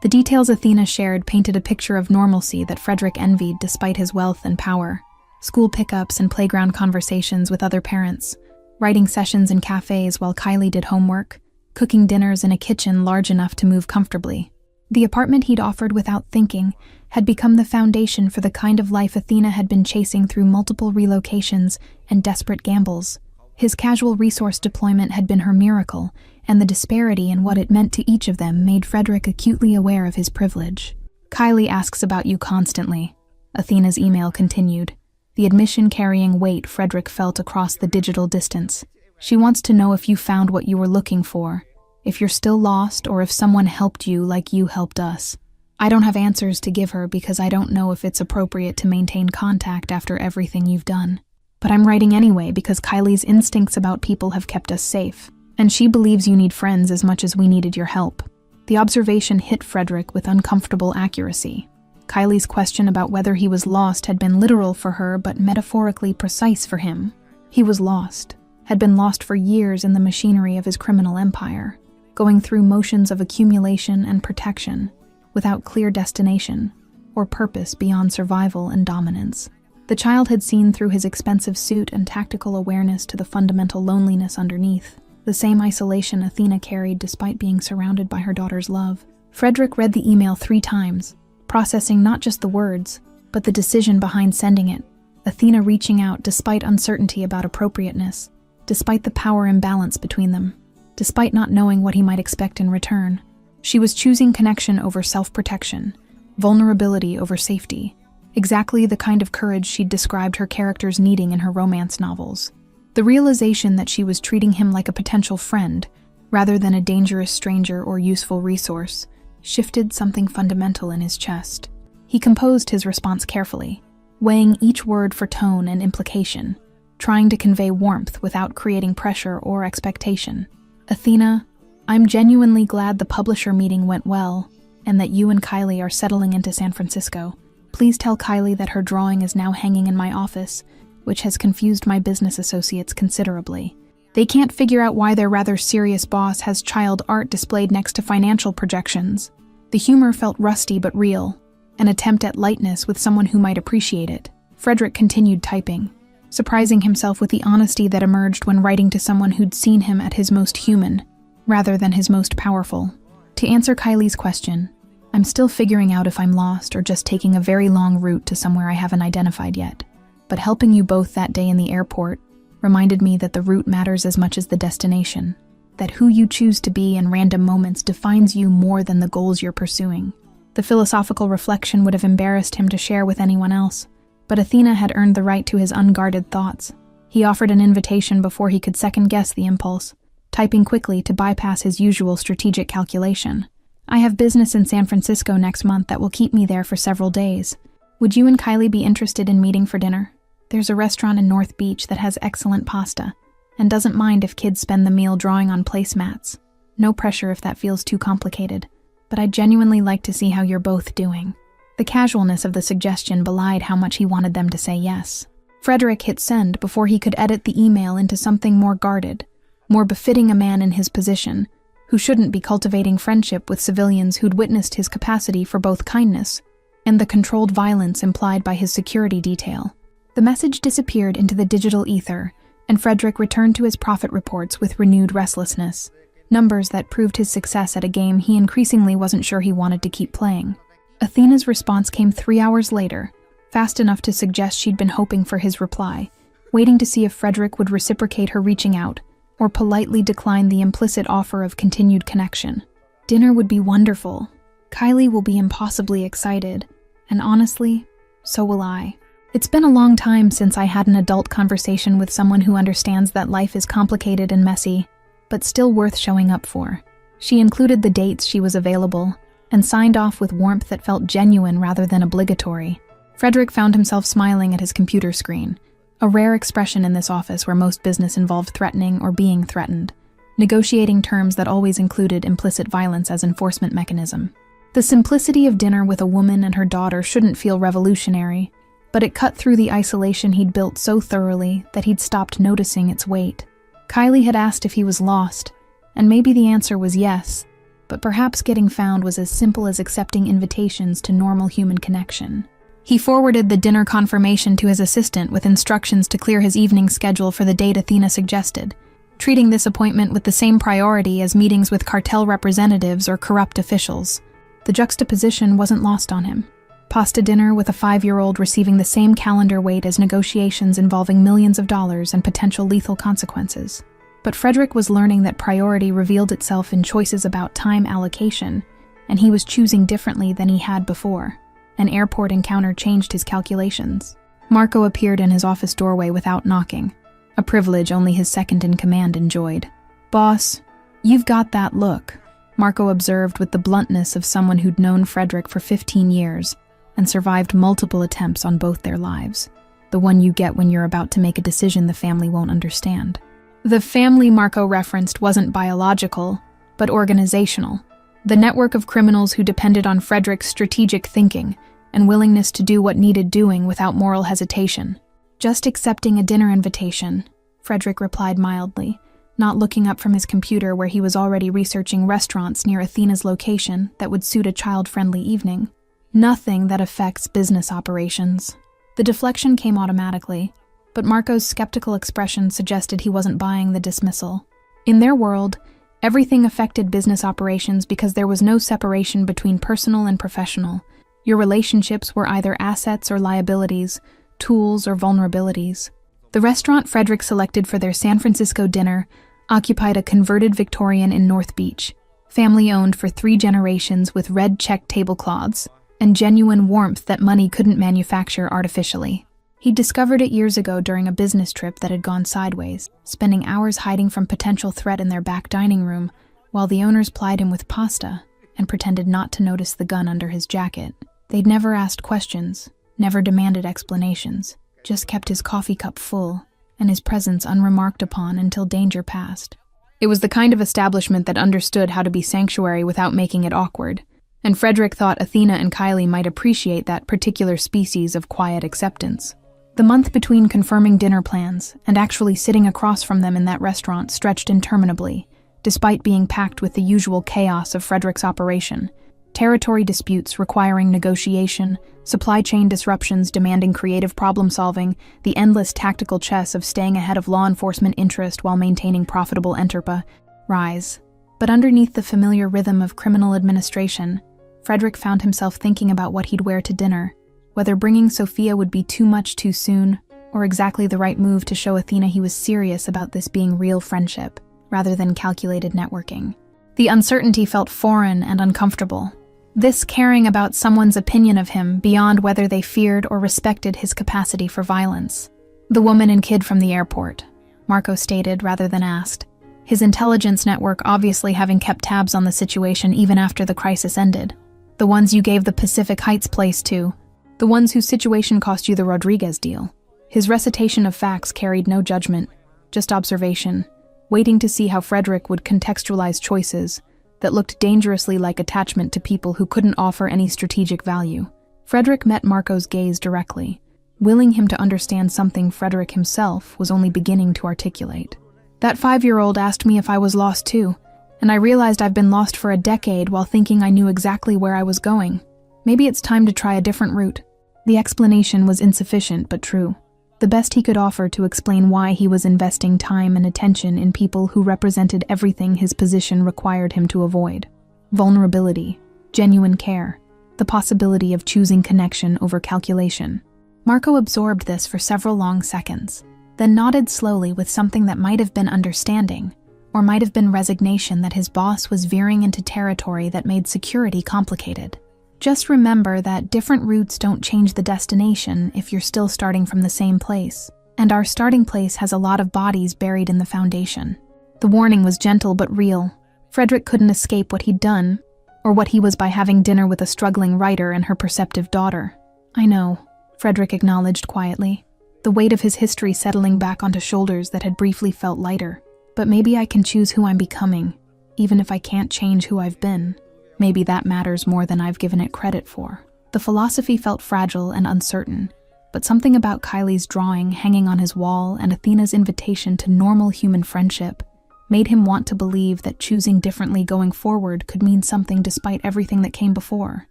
The details Athena shared painted a picture of normalcy that Frederick envied despite his wealth and power. School pickups and playground conversations with other parents, writing sessions in cafes while Kylie did homework, cooking dinners in a kitchen large enough to move comfortably. The apartment he'd offered without thinking had become the foundation for the kind of life Athena had been chasing through multiple relocations and desperate gambles. His casual resource deployment had been her miracle, and the disparity in what it meant to each of them made Frederick acutely aware of his privilege. "Kylie asks about you constantly," Athena's email continued, the admission carrying weight Frederick felt across the digital distance. "She wants to know if you found what you were looking for, if you're still lost or if someone helped you like you helped us. I don't have answers to give her because I don't know if it's appropriate to maintain contact after everything you've done. But I'm writing anyway because Kylie's instincts about people have kept us safe, and she believes you need friends as much as we needed your help." The observation hit Frederick with uncomfortable accuracy. Kylie's question about whether he was lost had been literal for her but metaphorically precise for him. He was lost, had been lost for years in the machinery of his criminal empire, going through motions of accumulation and protection, without clear destination or purpose beyond survival and dominance. The child had seen through his expensive suit and tactical awareness to the fundamental loneliness underneath, the same isolation Athena carried despite being surrounded by her daughter's love. Frederick read the email 3 times, processing not just the words, but the decision behind sending it, Athena reaching out despite uncertainty about appropriateness, despite the power imbalance between them, despite not knowing what he might expect in return. She was choosing connection over self-protection, vulnerability over safety, exactly the kind of courage she'd described her characters needing in her romance novels. The realization that she was treating him like a potential friend, rather than a dangerous stranger or useful resource, shifted something fundamental in his chest. He composed his response carefully, weighing each word for tone and implication, trying to convey warmth without creating pressure or expectation. "Athena, I'm genuinely glad the publisher meeting went well, and that you and Kylie are settling into San Francisco. Please tell Kylie that her drawing is now hanging in my office, which has confused my business associates considerably. They can't figure out why their rather serious boss has child art displayed next to financial projections." The humor felt rusty but real, an attempt at lightness with someone who might appreciate it. Frederick continued typing, surprising himself with the honesty that emerged when writing to someone who'd seen him at his most human, rather than his most powerful. To answer Kylie's question, "I'm still figuring out if I'm lost or just taking a very long route to somewhere I haven't identified yet. But helping you both that day in the airport reminded me that the route matters as much as the destination, that who you choose to be in random moments defines you more than the goals you're pursuing." The philosophical reflection would have embarrassed him to share with anyone else, but Athena had earned the right to his unguarded thoughts. He offered an invitation before he could second-guess the impulse, typing quickly to bypass his usual strategic calculation. I have business in San Francisco next month that will keep me there for several days. Would you and Kylie be interested in meeting for dinner? There's a restaurant in North Beach that has excellent pasta and doesn't mind if kids spend the meal drawing on placemats. No pressure if that feels too complicated, but I'd genuinely like to see how you're both doing. The casualness of the suggestion belied how much he wanted them to say yes. Frederick hit send before he could edit the email into something more guarded, more befitting a man in his position, who shouldn't be cultivating friendship with civilians who'd witnessed his capacity for both kindness and the controlled violence implied by his security detail. The message disappeared into the digital ether, and Frederick returned to his profit reports with renewed restlessness, numbers that proved his success at a game he increasingly wasn't sure he wanted to keep playing. Athena's response came 3 hours later, fast enough to suggest she'd been hoping for his reply, waiting to see if Frederick would reciprocate her reaching out, or politely decline the implicit offer of continued connection. Dinner would be wonderful. Kylie will be impossibly excited, and honestly, so will I. It's been a long time since I had an adult conversation with someone who understands that life is complicated and messy, but still worth showing up for. She included the dates she was available, and signed off with warmth that felt genuine rather than obligatory. Frederick found himself smiling at his computer screen, a rare expression in this office where most business involved threatening or being threatened, negotiating terms that always included implicit violence as enforcement mechanism. The simplicity of dinner with a woman and her daughter shouldn't feel revolutionary, but it cut through the isolation he'd built so thoroughly that he'd stopped noticing its weight. Kylie had asked if he was lost, and maybe the answer was yes, but perhaps getting found was as simple as accepting invitations to normal human connection. He forwarded the dinner confirmation to his assistant with instructions to clear his evening schedule for the date Athena suggested, treating this appointment with the same priority as meetings with cartel representatives or corrupt officials. The juxtaposition wasn't lost on him. Pasta dinner with a 5-year-old receiving the same calendar weight as negotiations involving millions of dollars and potential lethal consequences. But Frederick was learning that priority revealed itself in choices about time allocation, and he was choosing differently than he had before. An airport encounter changed his calculations. Marco appeared in his office doorway without knocking, a privilege only his second-in-command enjoyed. "Boss, you've got that look," Marco observed with the bluntness of someone who'd known Frederick for 15 years and survived multiple attempts on both their lives. The one you get when you're about to make a decision the family won't understand. The family Marco referenced wasn't biological, but organizational. The network of criminals who depended on Frederick's strategic thinking and willingness to do what needed doing without moral hesitation. "Just accepting a dinner invitation," Frederick replied mildly, not looking up from his computer where he was already researching restaurants near Athena's location that would suit a child-friendly evening. "Nothing that affects business operations." The deflection came automatically, but Marco's skeptical expression suggested he wasn't buying the dismissal. In their world, everything affected business operations because there was no separation between personal and professional. Your relationships were either assets or liabilities, tools or vulnerabilities. The restaurant Frederick selected for their San Francisco dinner occupied a converted Victorian in North Beach, family-owned for 3 generations with red check tablecloths and genuine warmth that money couldn't manufacture artificially. He discovered it years ago during a business trip that had gone sideways, spending hours hiding from potential threat in their back dining room while the owners plied him with pasta and pretended not to notice the gun under his jacket. They'd never asked questions, never demanded explanations, just kept his coffee cup full and his presence unremarked upon until danger passed. It was the kind of establishment that understood how to be sanctuary without making it awkward, and Frederick thought Athena and Kylie might appreciate that particular species of quiet acceptance. The month between confirming dinner plans and actually sitting across from them in that restaurant stretched interminably, despite being packed with the usual chaos of Frederick's operation. Territory disputes requiring negotiation, supply chain disruptions demanding creative problem-solving, the endless tactical chess of staying ahead of law enforcement interest while maintaining profitable enterprise. But underneath the familiar rhythm of criminal administration, Frederick found himself thinking about what he'd wear to dinner, whether bringing Sophia would be too much too soon, or exactly the right move to show Athena he was serious about this being real friendship, rather than calculated networking. The uncertainty felt foreign and uncomfortable. This caring about someone's opinion of him beyond whether they feared or respected his capacity for violence. "The woman and kid from the airport," Marco stated rather than asked, his intelligence network obviously having kept tabs on the situation even after the crisis ended. The ones you gave the Pacific Heights place to, the ones whose situation cost you the Rodriguez deal. His recitation of facts carried no judgment, just observation, waiting to see how Frederick would contextualize choices that looked dangerously like attachment to people who couldn't offer any strategic value. Frederick met Marco's gaze directly, willing him to understand something Frederick himself was only beginning to articulate. That 5-year-old asked me if I was lost too, and I realized I've been lost for a decade while thinking I knew exactly where I was going. Maybe it's time to try a different route. The explanation was insufficient but true. The best he could offer to explain why he was investing time and attention in people who represented everything his position required him to avoid. Vulnerability, genuine care, the possibility of choosing connection over calculation. Marco absorbed this for several long seconds, then nodded slowly with something that might have been understanding, or might have been resignation that his boss was veering into territory that made security complicated. Just remember that different routes don't change the destination if you're still starting from the same place, and our starting place has a lot of bodies buried in the foundation. The warning was gentle but real. Frederick couldn't escape what he'd done, or what he was by having dinner with a struggling writer and her perceptive daughter. I know, Frederick acknowledged quietly, the weight of his history settling back onto shoulders that had briefly felt lighter. But maybe I can choose who I'm becoming, even if I can't change who I've been. Maybe that matters more than I've given it credit for. The philosophy felt fragile and uncertain, but something about Kylie's drawing hanging on his wall and Athena's invitation to normal human friendship made him want to believe that choosing differently going forward could mean something despite everything that came before.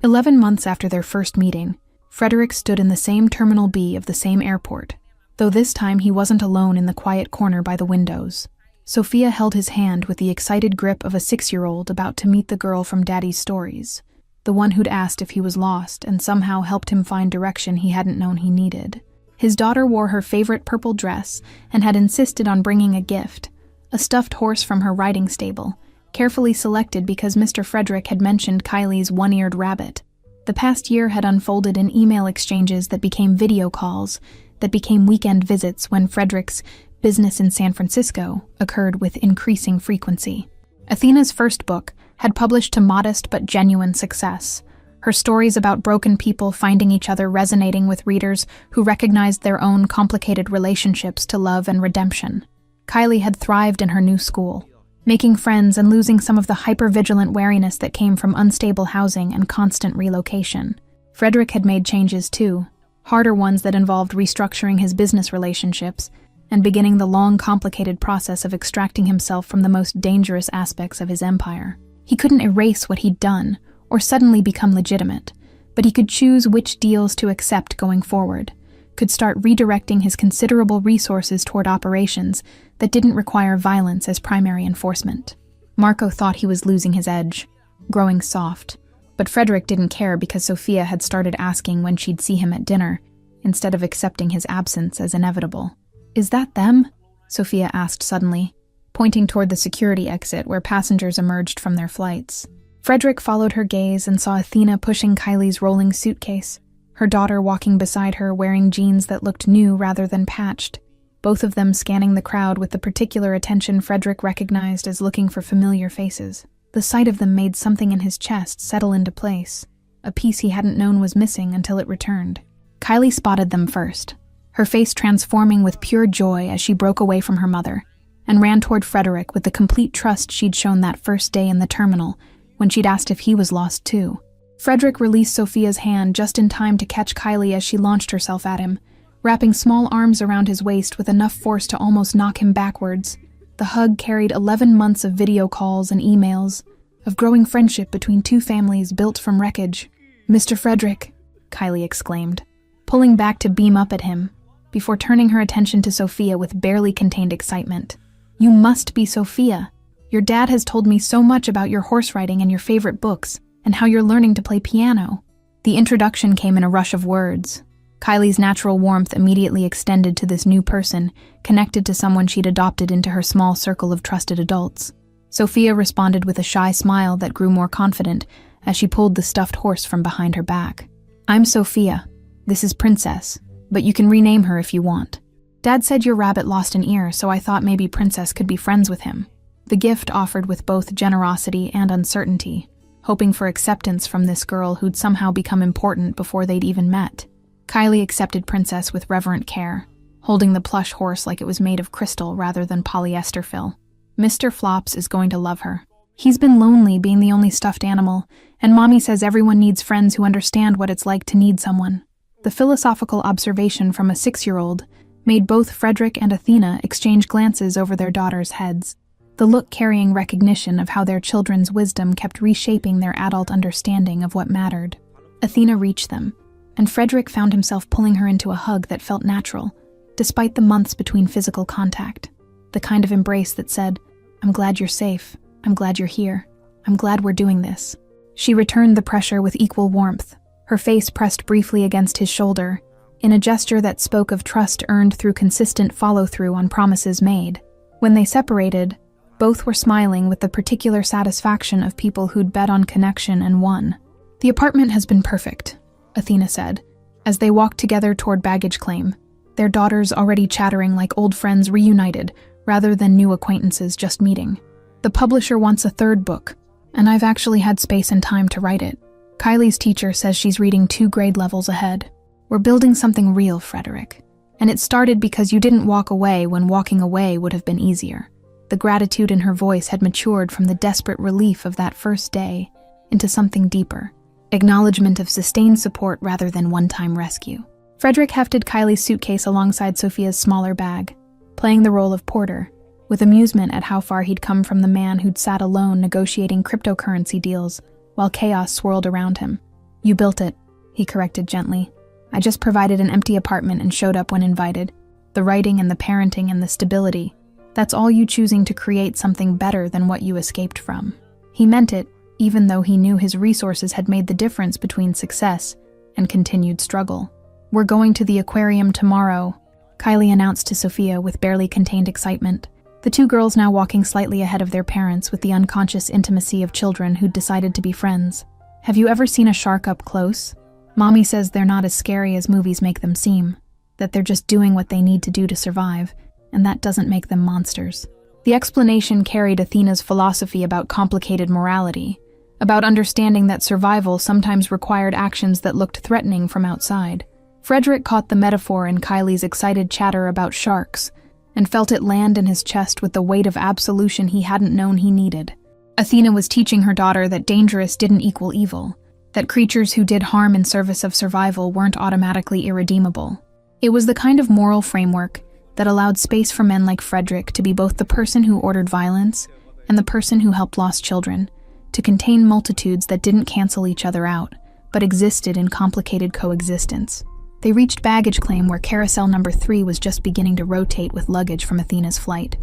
11 months after their first meeting, Frederick stood in the same Terminal B of the same airport, though this time he wasn't alone in the quiet corner by the windows. Sophia held his hand with the excited grip of a 6-year-old about to meet the girl from Daddy's stories, the one who'd asked if he was lost and somehow helped him find direction he hadn't known he needed. His daughter wore her favorite purple dress and had insisted on bringing a gift, a stuffed horse from her riding stable, carefully selected because Mr. Frederick had mentioned Kylie's one-eared rabbit. The past year had unfolded in email exchanges that became video calls, that became weekend visits when Frederick's business in San Francisco occurred with increasing frequency. Athena's first book had published to modest but genuine success, her stories about broken people finding each other resonating with readers who recognized their own complicated relationships to love and redemption. Kylie had thrived in her new school, making friends and losing some of the hyper-vigilant wariness that came from unstable housing and constant relocation. Frederick had made changes too, harder ones that involved restructuring his business relationships and beginning the long, complicated process of extracting himself from the most dangerous aspects of his empire. He couldn't erase what he'd done or suddenly become legitimate, but he could choose which deals to accept going forward, could start redirecting his considerable resources toward operations that didn't require violence as primary enforcement. Marco thought he was losing his edge, growing soft, but Frederick didn't care because Sophia had started asking when she'd see him at dinner, instead of accepting his absence as inevitable. "Is that them?" Sophia asked suddenly, pointing toward the security exit where passengers emerged from their flights. Frederick followed her gaze and saw Athena pushing Kylie's rolling suitcase, her daughter walking beside her wearing jeans that looked new rather than patched, both of them scanning the crowd with the particular attention Frederick recognized as looking for familiar faces. The sight of them made something in his chest settle into place, a piece he hadn't known was missing until it returned. Kylie spotted them first, her face transforming with pure joy as she broke away from her mother, and ran toward Frederick with the complete trust she'd shown that first day in the terminal when she'd asked if he was lost too. Frederick released Sophia's hand just in time to catch Kylie as she launched herself at him, wrapping small arms around his waist with enough force to almost knock him backwards. The hug carried 11 months of video calls and emails, of growing friendship between two families built from wreckage. "Mr. Frederick," Kylie exclaimed, pulling back to beam up at him, before turning her attention to Sophia with barely contained excitement. "You must be Sophia. Your dad has told me so much about your horse riding and your favorite books, and how you're learning to play piano." The introduction came in a rush of words. Kylie's natural warmth immediately extended to this new person, connected to someone she'd adopted into her small circle of trusted adults. Sophia responded with a shy smile that grew more confident as she pulled the stuffed horse from behind her back. "I'm Sophia. This is Princess, but you can rename her if you want. Dad said your rabbit lost an ear, so I thought maybe Princess could be friends with him." The gift offered with both generosity and uncertainty, hoping for acceptance from this girl who'd somehow become important before they'd even met. Kylie accepted Princess with reverent care, holding the plush horse like it was made of crystal rather than polyester fill. Mr. Flops is going to love her. He's been lonely being the only stuffed animal, and Mommy says everyone needs friends who understand what it's like to need someone. The philosophical observation from a 6-year-old made both Frederick and Athena exchange glances over their daughters' heads, the look carrying recognition of how their children's wisdom kept reshaping their adult understanding of what mattered. Athena reached them, and Frederick found himself pulling her into a hug that felt natural, despite the months between physical contact. The kind of embrace that said, "I'm glad you're safe. I'm glad you're here. I'm glad we're doing this." She returned the pressure with equal warmth, her face pressed briefly against his shoulder, in a gesture that spoke of trust earned through consistent follow-through on promises made. When they separated, both were smiling with the particular satisfaction of people who'd bet on connection and won. "The apartment has been perfect," Athena said, as they walked together toward baggage claim, their daughters already chattering like old friends reunited rather than new acquaintances just meeting. "The publisher wants a 3rd book, and I've actually had space and time to write it. Kylie's teacher says she's reading 2 grade levels ahead. We're building something real, Frederick. And it started because you didn't walk away when walking away would have been easier." The gratitude in her voice had matured from the desperate relief of that first day into something deeper, acknowledgement of sustained support rather than one-time rescue. Frederick hefted Kylie's suitcase alongside Sophia's smaller bag, playing the role of porter, with amusement at how far he'd come from the man who'd sat alone negotiating cryptocurrency deals while chaos swirled around him. "You built it," he corrected gently. "I just provided an empty apartment and showed up when invited. The writing and the parenting and the stability, that's all you choosing to create something better than what you escaped from." He meant it, even though he knew his resources had made the difference between success and continued struggle. "We're going to the aquarium tomorrow," Kylie announced to Sophia with barely contained excitement. The 2 girls now walking slightly ahead of their parents with the unconscious intimacy of children who'd decided to be friends. "Have you ever seen a shark up close? Mommy says they're not as scary as movies make them seem, that they're just doing what they need to do to survive, and that doesn't make them monsters." The explanation carried Athena's philosophy about complicated morality, about understanding that survival sometimes required actions that looked threatening from outside. Frederick caught the metaphor in Kylie's excited chatter about sharks, and felt it land in his chest with the weight of absolution he hadn't known he needed. Athena was teaching her daughter that dangerous didn't equal evil, that creatures who did harm in service of survival weren't automatically irredeemable. It was the kind of moral framework that allowed space for men like Frederick to be both the person who ordered violence and the person who helped lost children, to contain multitudes that didn't cancel each other out, but existed in complicated coexistence. They reached baggage claim where carousel number 3 was just beginning to rotate with luggage from Athena's flight.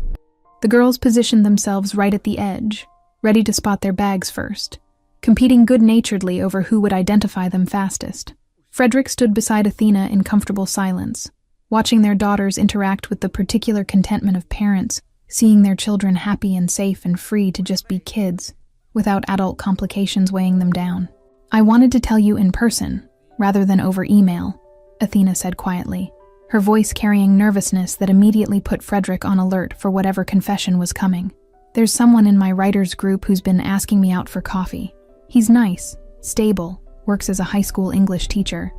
The girls positioned themselves right at the edge, ready to spot their bags first, competing good-naturedly over who would identify them fastest. Frederick stood beside Athena in comfortable silence, watching their daughters interact with the particular contentment of parents, seeing their children happy and safe and free to just be kids, without adult complications weighing them down. "I wanted to tell you in person, rather than over email," Athena said quietly, her voice carrying nervousness that immediately put Frederick on alert for whatever confession was coming. "There's someone in my writers group who's been asking me out for coffee. He's nice, stable, works as a high school English teacher.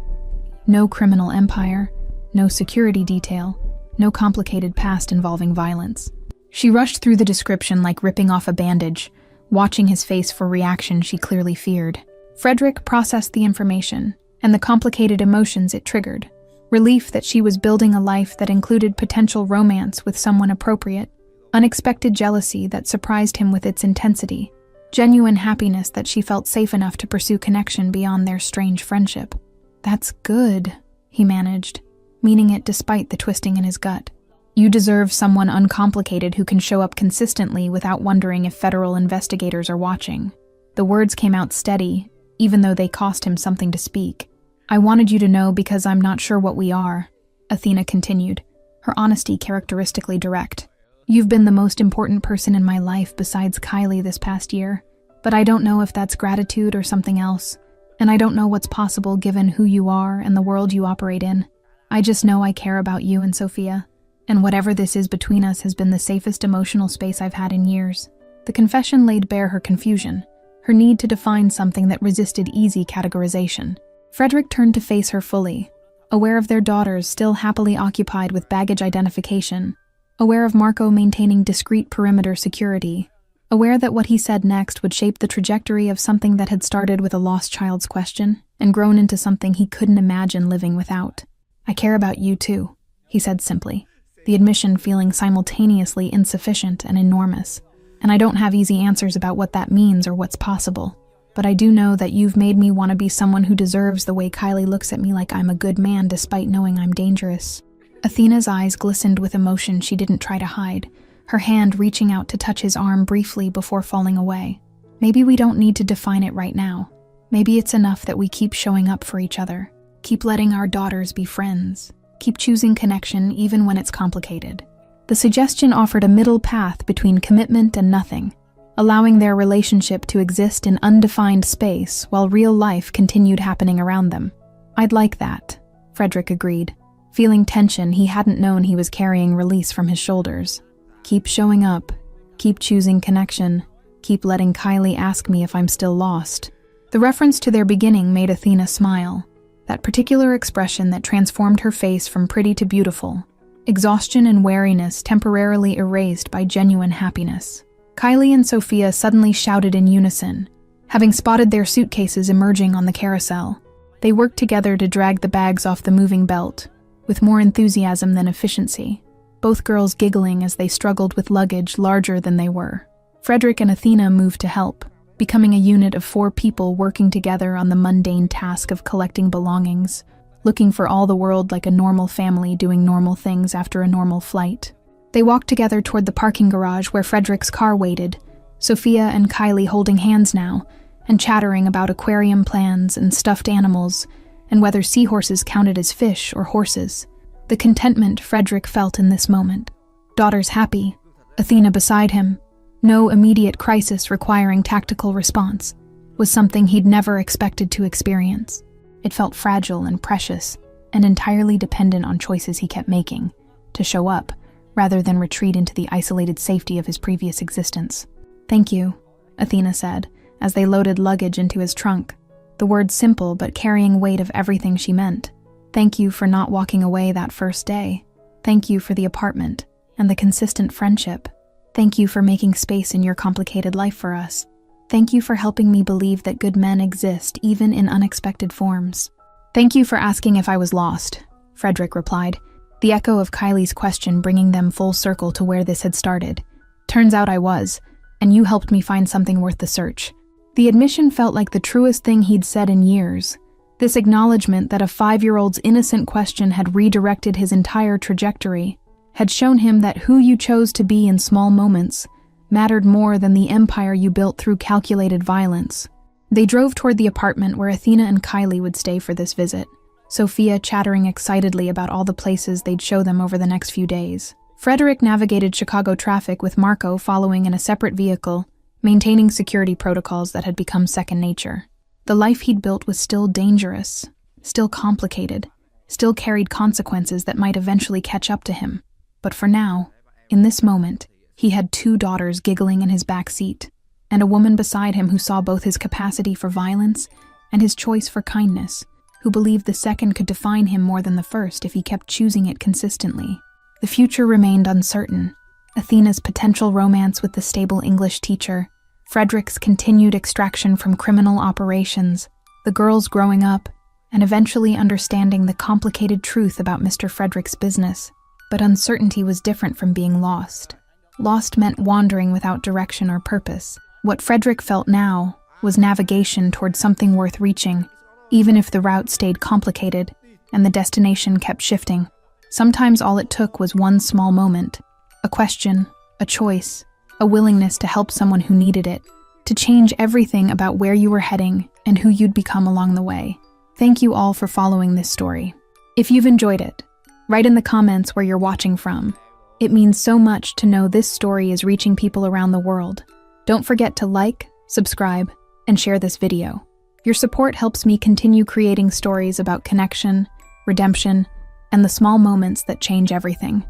No criminal empire, no security detail, no complicated past involving violence." She rushed through the description like ripping off a bandage, watching his face for reaction she clearly feared. Frederick processed the information and the complicated emotions it triggered. Relief that she was building a life that included potential romance with someone appropriate, unexpected jealousy that surprised him with its intensity, genuine happiness that she felt safe enough to pursue connection beyond their strange friendship. "That's good," he managed, meaning it despite the twisting in his gut. "You deserve someone uncomplicated who can show up consistently without wondering if federal investigators are watching." The words came out steady, even though they cost him something to speak. "I wanted you to know because I'm not sure what we are," Athena continued, her honesty characteristically direct. "You've been the most important person in my life besides Kylie this past year, but I don't know if that's gratitude or something else, and I don't know what's possible given who you are and the world you operate in. I just know I care about you and Sophia, and whatever this is between us has been the safest emotional space I've had in years." The confession laid bare her confusion, her need to define something that resisted easy categorization. Frederick turned to face her fully, aware of their daughters still happily occupied with baggage identification, aware of Marco maintaining discreet perimeter security, aware that what he said next would shape the trajectory of something that had started with a lost child's question and grown into something he couldn't imagine living without. "I care about you too," he said simply, the admission feeling simultaneously insufficient and enormous. "And I don't have easy answers about what that means or what's possible. But I do know that you've made me want to be someone who deserves the way Kylie looks at me, like I'm a good man despite knowing I'm dangerous." Athena's eyes glistened with emotion she didn't try to hide, her hand reaching out to touch his arm briefly before falling away. "Maybe we don't need to define it right now. Maybe it's enough that we keep showing up for each other, keep letting our daughters be friends, keep choosing connection even when it's complicated." The suggestion offered a middle path between commitment and nothing, allowing their relationship to exist in undefined space while real life continued happening around them. "I'd like that," Frederick agreed, feeling tension he hadn't known he was carrying release from his shoulders. "Keep showing up, keep choosing connection, keep letting Kylie ask me if I'm still lost." The reference to their beginning made Athena smile, that particular expression that transformed her face from pretty to beautiful, exhaustion and wariness temporarily erased by genuine happiness. Kylie and Sophia suddenly shouted in unison, having spotted their suitcases emerging on the carousel. They worked together to drag the bags off the moving belt, with more enthusiasm than efficiency, both girls giggling as they struggled with luggage larger than they were. Frederick and Athena moved to help, becoming a unit of 4 people working together on the mundane task of collecting belongings, looking for all the world like a normal family doing normal things after a normal flight. They walked together toward the parking garage where Frederick's car waited, Sophia and Kylie holding hands now, and chattering about aquarium plans and stuffed animals, and whether seahorses counted as fish or horses. The contentment Frederick felt in this moment. Daughters happy, Athena beside him, no immediate crisis requiring tactical response, was something he'd never expected to experience. It felt fragile and precious, and entirely dependent on choices he kept making, to show up, rather than retreat into the isolated safety of his previous existence. "Thank you," Athena said, as they loaded luggage into his trunk, the words simple but carrying weight of everything she meant. "Thank you for not walking away that first day. Thank you for the apartment and the consistent friendship. Thank you for making space in your complicated life for us. Thank you for helping me believe that good men exist even in unexpected forms." "Thank you for asking if I was lost," Frederick replied, the echo of Kylie's question bringing them full circle to where this had started. "Turns out I was, and you helped me find something worth the search." The admission felt like the truest thing he'd said in years. This acknowledgement that a 5-year-old's innocent question had redirected his entire trajectory, had shown him that who you chose to be in small moments mattered more than the empire you built through calculated violence. They drove toward the apartment where Athena and Kylie would stay for this visit, Sophia chattering excitedly about all the places they'd show them over the next few days. Frederick navigated Chicago traffic with Marco following in a separate vehicle, maintaining security protocols that had become second nature. The life he'd built was still dangerous, still complicated, still carried consequences that might eventually catch up to him. But for now, in this moment, he had 2 daughters giggling in his back seat, and a woman beside him who saw both his capacity for violence and his choice for kindness, who believed the second could define him more than the first if he kept choosing it consistently. The future remained uncertain. Athena's potential romance with the stable English teacher, Frederick's continued extraction from criminal operations, the girls growing up, and eventually understanding the complicated truth about Mr. Frederick's business. But uncertainty was different from being lost. Lost meant wandering without direction or purpose. What Frederick felt now was navigation toward something worth reaching, even if the route stayed complicated and the destination kept shifting. Sometimes all it took was one small moment, a question, a choice, a willingness to help someone who needed it, to change everything about where you were heading and who you'd become along the way. Thank you all for following this story. If you've enjoyed it, write in the comments where you're watching from. It means so much to know this story is reaching people around the world. Don't forget to like, subscribe, and share this video. Your support helps me continue creating stories about connection, redemption, and the small moments that change everything.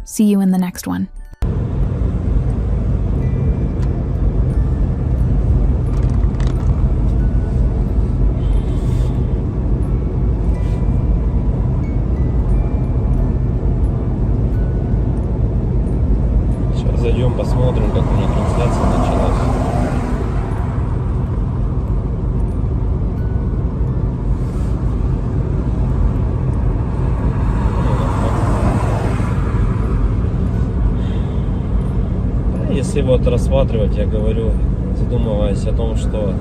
See you in the next one. если вот рассматривать, я говорю, задумываясь о том, что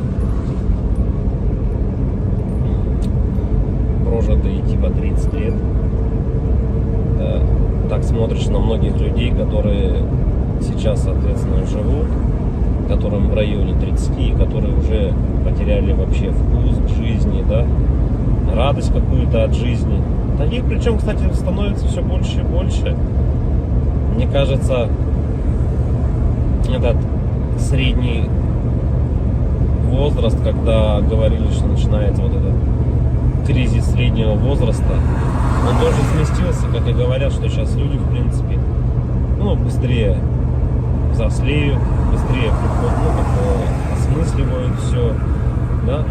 прожитые типа 30 лет, да, так смотришь на многих людей, которые сейчас, соответственно, живут, которым в районе 30, которые уже потеряли вообще вкус к жизни, да, радость какую-то от жизни. Таких, причем, кстати, становится все больше и больше. Мне кажется, этот средний возраст, когда говорили, что начинается вот этот кризис среднего возраста, он тоже сместился, как и говорят, что сейчас люди, в принципе, быстрее взрослеют, быстрее приходят, осмысливают все, да,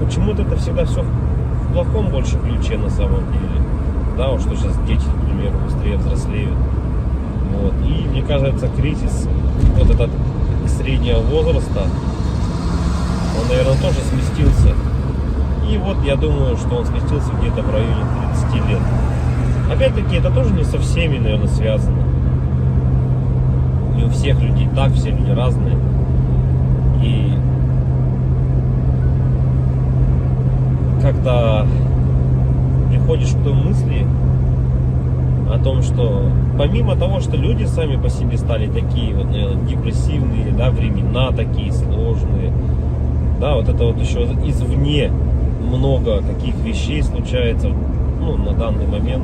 почему-то это всегда все в плохом больше ключе на самом деле, да, вот что сейчас дети, к примеру, быстрее взрослеют, вот, и мне кажется, кризис вот этот среднего возраста, он, наверное, тоже сместился, и вот я думаю, что он сместился где-то в районе 30 лет. Опять-таки, это тоже не со всеми, наверное, связано. Не у всех людей так, все люди разные. И как-то приходишь к той мысли о том, что помимо того, что люди сами по себе стали такие вот, наверное, депрессивные, да, времена такие сложные, да, вот это вот еще извне много каких вещей случается, на данный момент,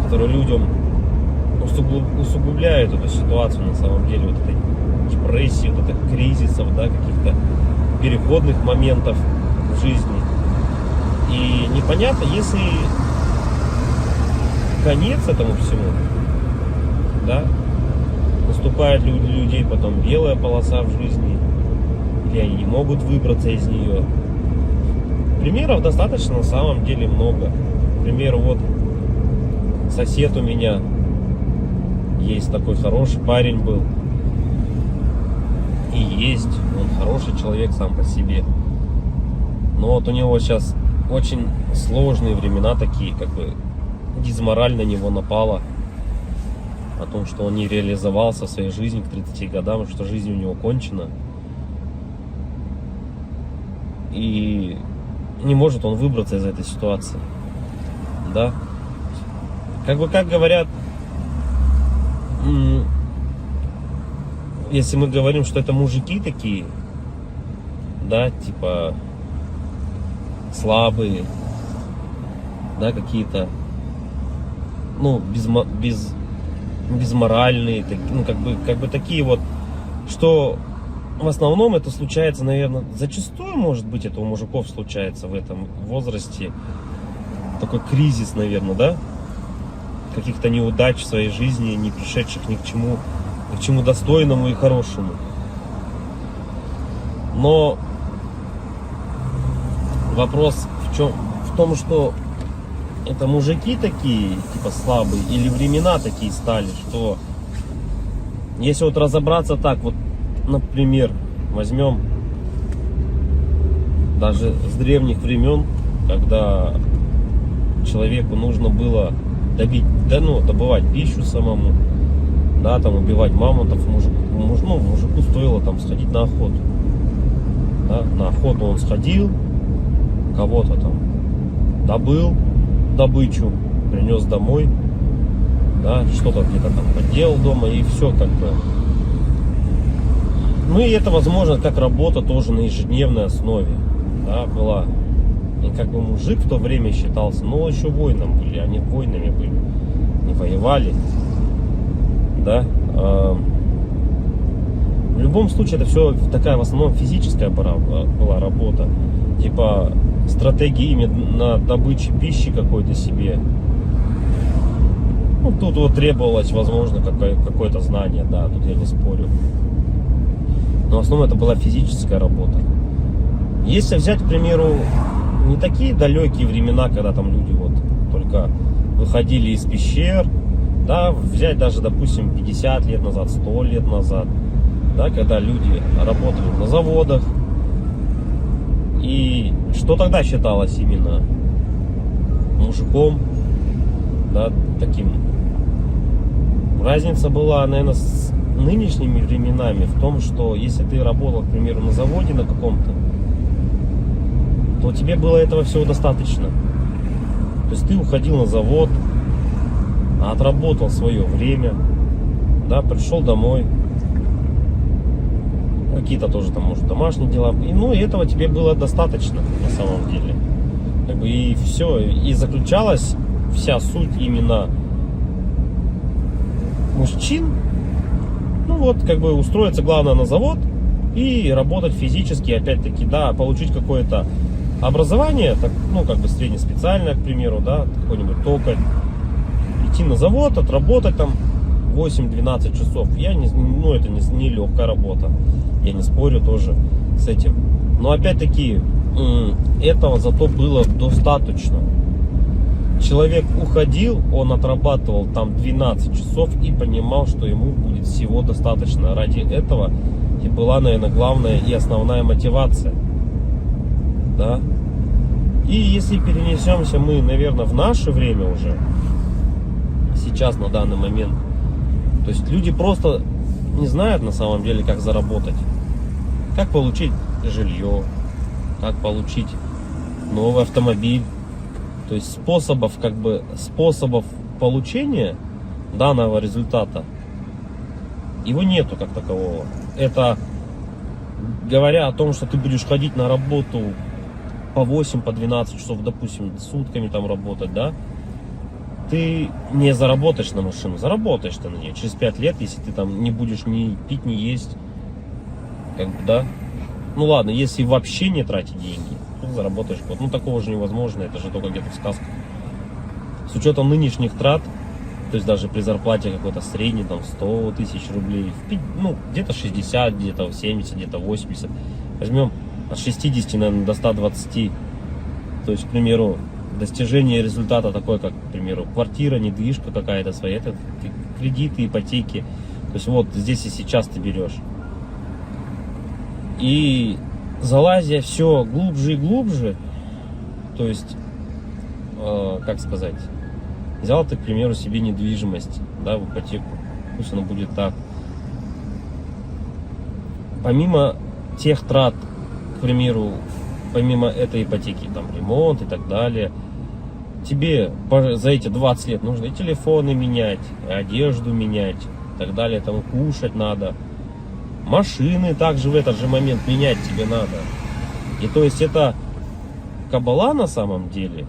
которые людям усугубляют эту ситуацию на самом деле, вот этой депрессии, вот этих кризисов, да, каких-то переходных моментов в жизни. И непонятно, если конец этому всему, да, наступает для людей потом белая полоса в жизни, или они не могут выбраться из нее. Примеров достаточно на самом деле много. К примеру, вот сосед у меня есть такой хороший парень был. И есть, он хороший человек сам по себе. Но вот у него сейчас очень сложные времена такие, как бы дизмораль на него напала. О том, что он не реализовался в своей жизни к 30 годам, что жизнь у него кончена. И не может он выбраться из этой ситуации. Да? Как говорят, если мы говорим, что это мужики такие, да, типа слабые, да, какие-то, безморальные, как бы такие вот, что в основном это случается, наверное, зачастую, может быть, это у мужиков случается в этом возрасте, такой кризис, наверное, да, каких-то неудач в своей жизни, не пришедших ни к чему достойному и хорошему. Но вопрос в том, что это мужики такие, типа слабые, или времена такие стали, что если вот разобраться так, вот, например, возьмем даже с древних времен, когда человеку нужно было добывать пищу самому, да, там убивать мамонтов, мужику стоило там сходить на охоту. Да, на охоту он сходил, кого-то там добыл добычу, принес домой, да, что-то где-то там поделал дома, и все как бы. И это, возможно, как работа тоже на ежедневной основе, да, была. И как бы мужик в то время считался, еще воином были, они воинами были, не воевали, да. В любом случае это все такая в основном физическая была работа, типа стратегии именно добычи пищи какой-то себе. Тут вот требовалось, возможно, какое-то знание, да, тут я не спорю. Но в основном это была физическая работа. Если взять, к примеру, не такие далекие времена, когда там люди вот только выходили из пещер, да, взять даже, допустим, 50 лет назад, 100 лет назад, да, когда люди работали на заводах, и что тогда считалось именно мужиком, да, таким. Разница была, наверное, нынешними временами в том, что если ты работал, к примеру, на заводе на каком-то, то тебе было этого всего достаточно. То есть ты уходил на завод, отработал свое время, да, пришел домой, какие-то тоже там, может, домашние дела, и, ну, и этого тебе было достаточно на самом деле. Как бы и все, и заключалась вся суть именно мужчин, ну вот, как бы устроиться главное на завод и работать физически, опять-таки, да, получить какое-то образование, так, ну, как бы среднеспециальное, к примеру, да, какой-нибудь токарь, идти на завод, отработать там 8-12 часов. Ну, это не легкая работа, я не спорю тоже с этим. Но опять-таки, этого зато было достаточно. Человек уходил, он отрабатывал там 12 часов и понимал, что ему будет всего достаточно. Ради этого и была, наверное, главная и основная мотивация. Да? И если перенесемся мы, наверное, в наше время уже, сейчас, на данный момент, то есть люди просто не знают на самом деле, как заработать. Как получить жилье, как получить новый автомобиль. То есть способов получения данного результата его нету как такового. Это говоря о том, что ты будешь ходить на работу по 8, по 12 часов, допустим, сутками там работать, да, ты не заработаешь на машину, заработаешь ты на нее через 5 лет, если ты там не будешь ни пить, ни есть, как бы, да. Ну ладно, если вообще не тратить деньги, то заработаешь год. Ну такого же невозможно, это же только где-то в сказках. С учетом нынешних трат, то есть даже при зарплате какой-то средней, там 100 тысяч рублей, ну где-то 60, где-то 70, где-то 80, возьмем от 60, наверное, до 120, то есть, к примеру, достижение результата такой, как, к примеру, квартира, недвижка какая-то своя, это кредиты, ипотеки, то есть вот здесь и сейчас ты берешь. И залазя все глубже и глубже, то есть, как сказать, взял ты, к примеру, себе недвижимость, да, в ипотеку, пусть оно будет так. Помимо тех трат, к примеру, помимо этой ипотеки, там, ремонт и так далее, тебе за эти 20 лет нужно и телефоны менять, и одежду менять, и так далее, там, кушать надо. Машины также в этот же момент менять тебе надо. И то есть это кабала на самом деле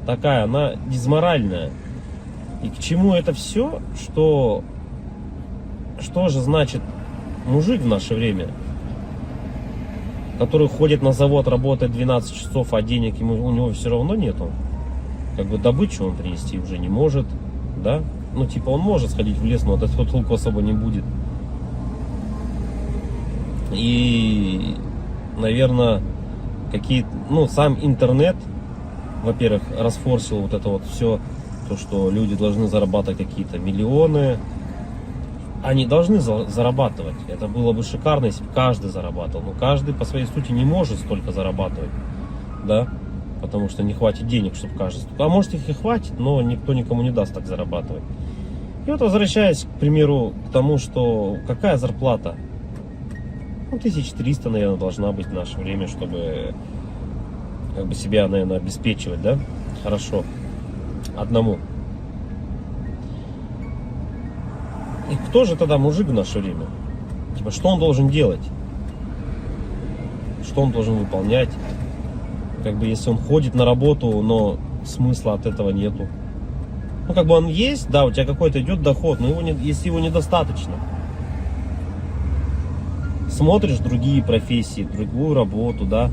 такая, она дизморальная. И к чему это все? Что же значит мужик в наше время, который ходит на завод, работает 12 часов, а денег у него все равно нету. Как бы добычу он принести уже не может, да? Ну типа он может сходить в лес, но от этого толку особо не будет. И, наверное, сам интернет, во-первых, расфорсил вот это вот все, то, что люди должны зарабатывать какие-то миллионы. Они должны зарабатывать. Это было бы шикарно, если бы каждый зарабатывал. Но каждый по своей сути не может столько зарабатывать, да, потому что не хватит денег, чтобы каждый. А может их и хватит, но никто никому не даст так зарабатывать. И вот возвращаясь, к примеру, к тому, что какая зарплата? 1300, наверное, должна быть в наше время, чтобы как бы себя, наверное, обеспечивать, да? Хорошо. Одному. И кто же тогда мужик в наше время? Типа, что он должен делать? Что он должен выполнять? Как бы, если он ходит на работу, но смысла от этого нету. Ну, как бы он есть, да, у тебя какой-то идет доход, но если его недостаточно. Смотришь другие профессии, другую работу, да,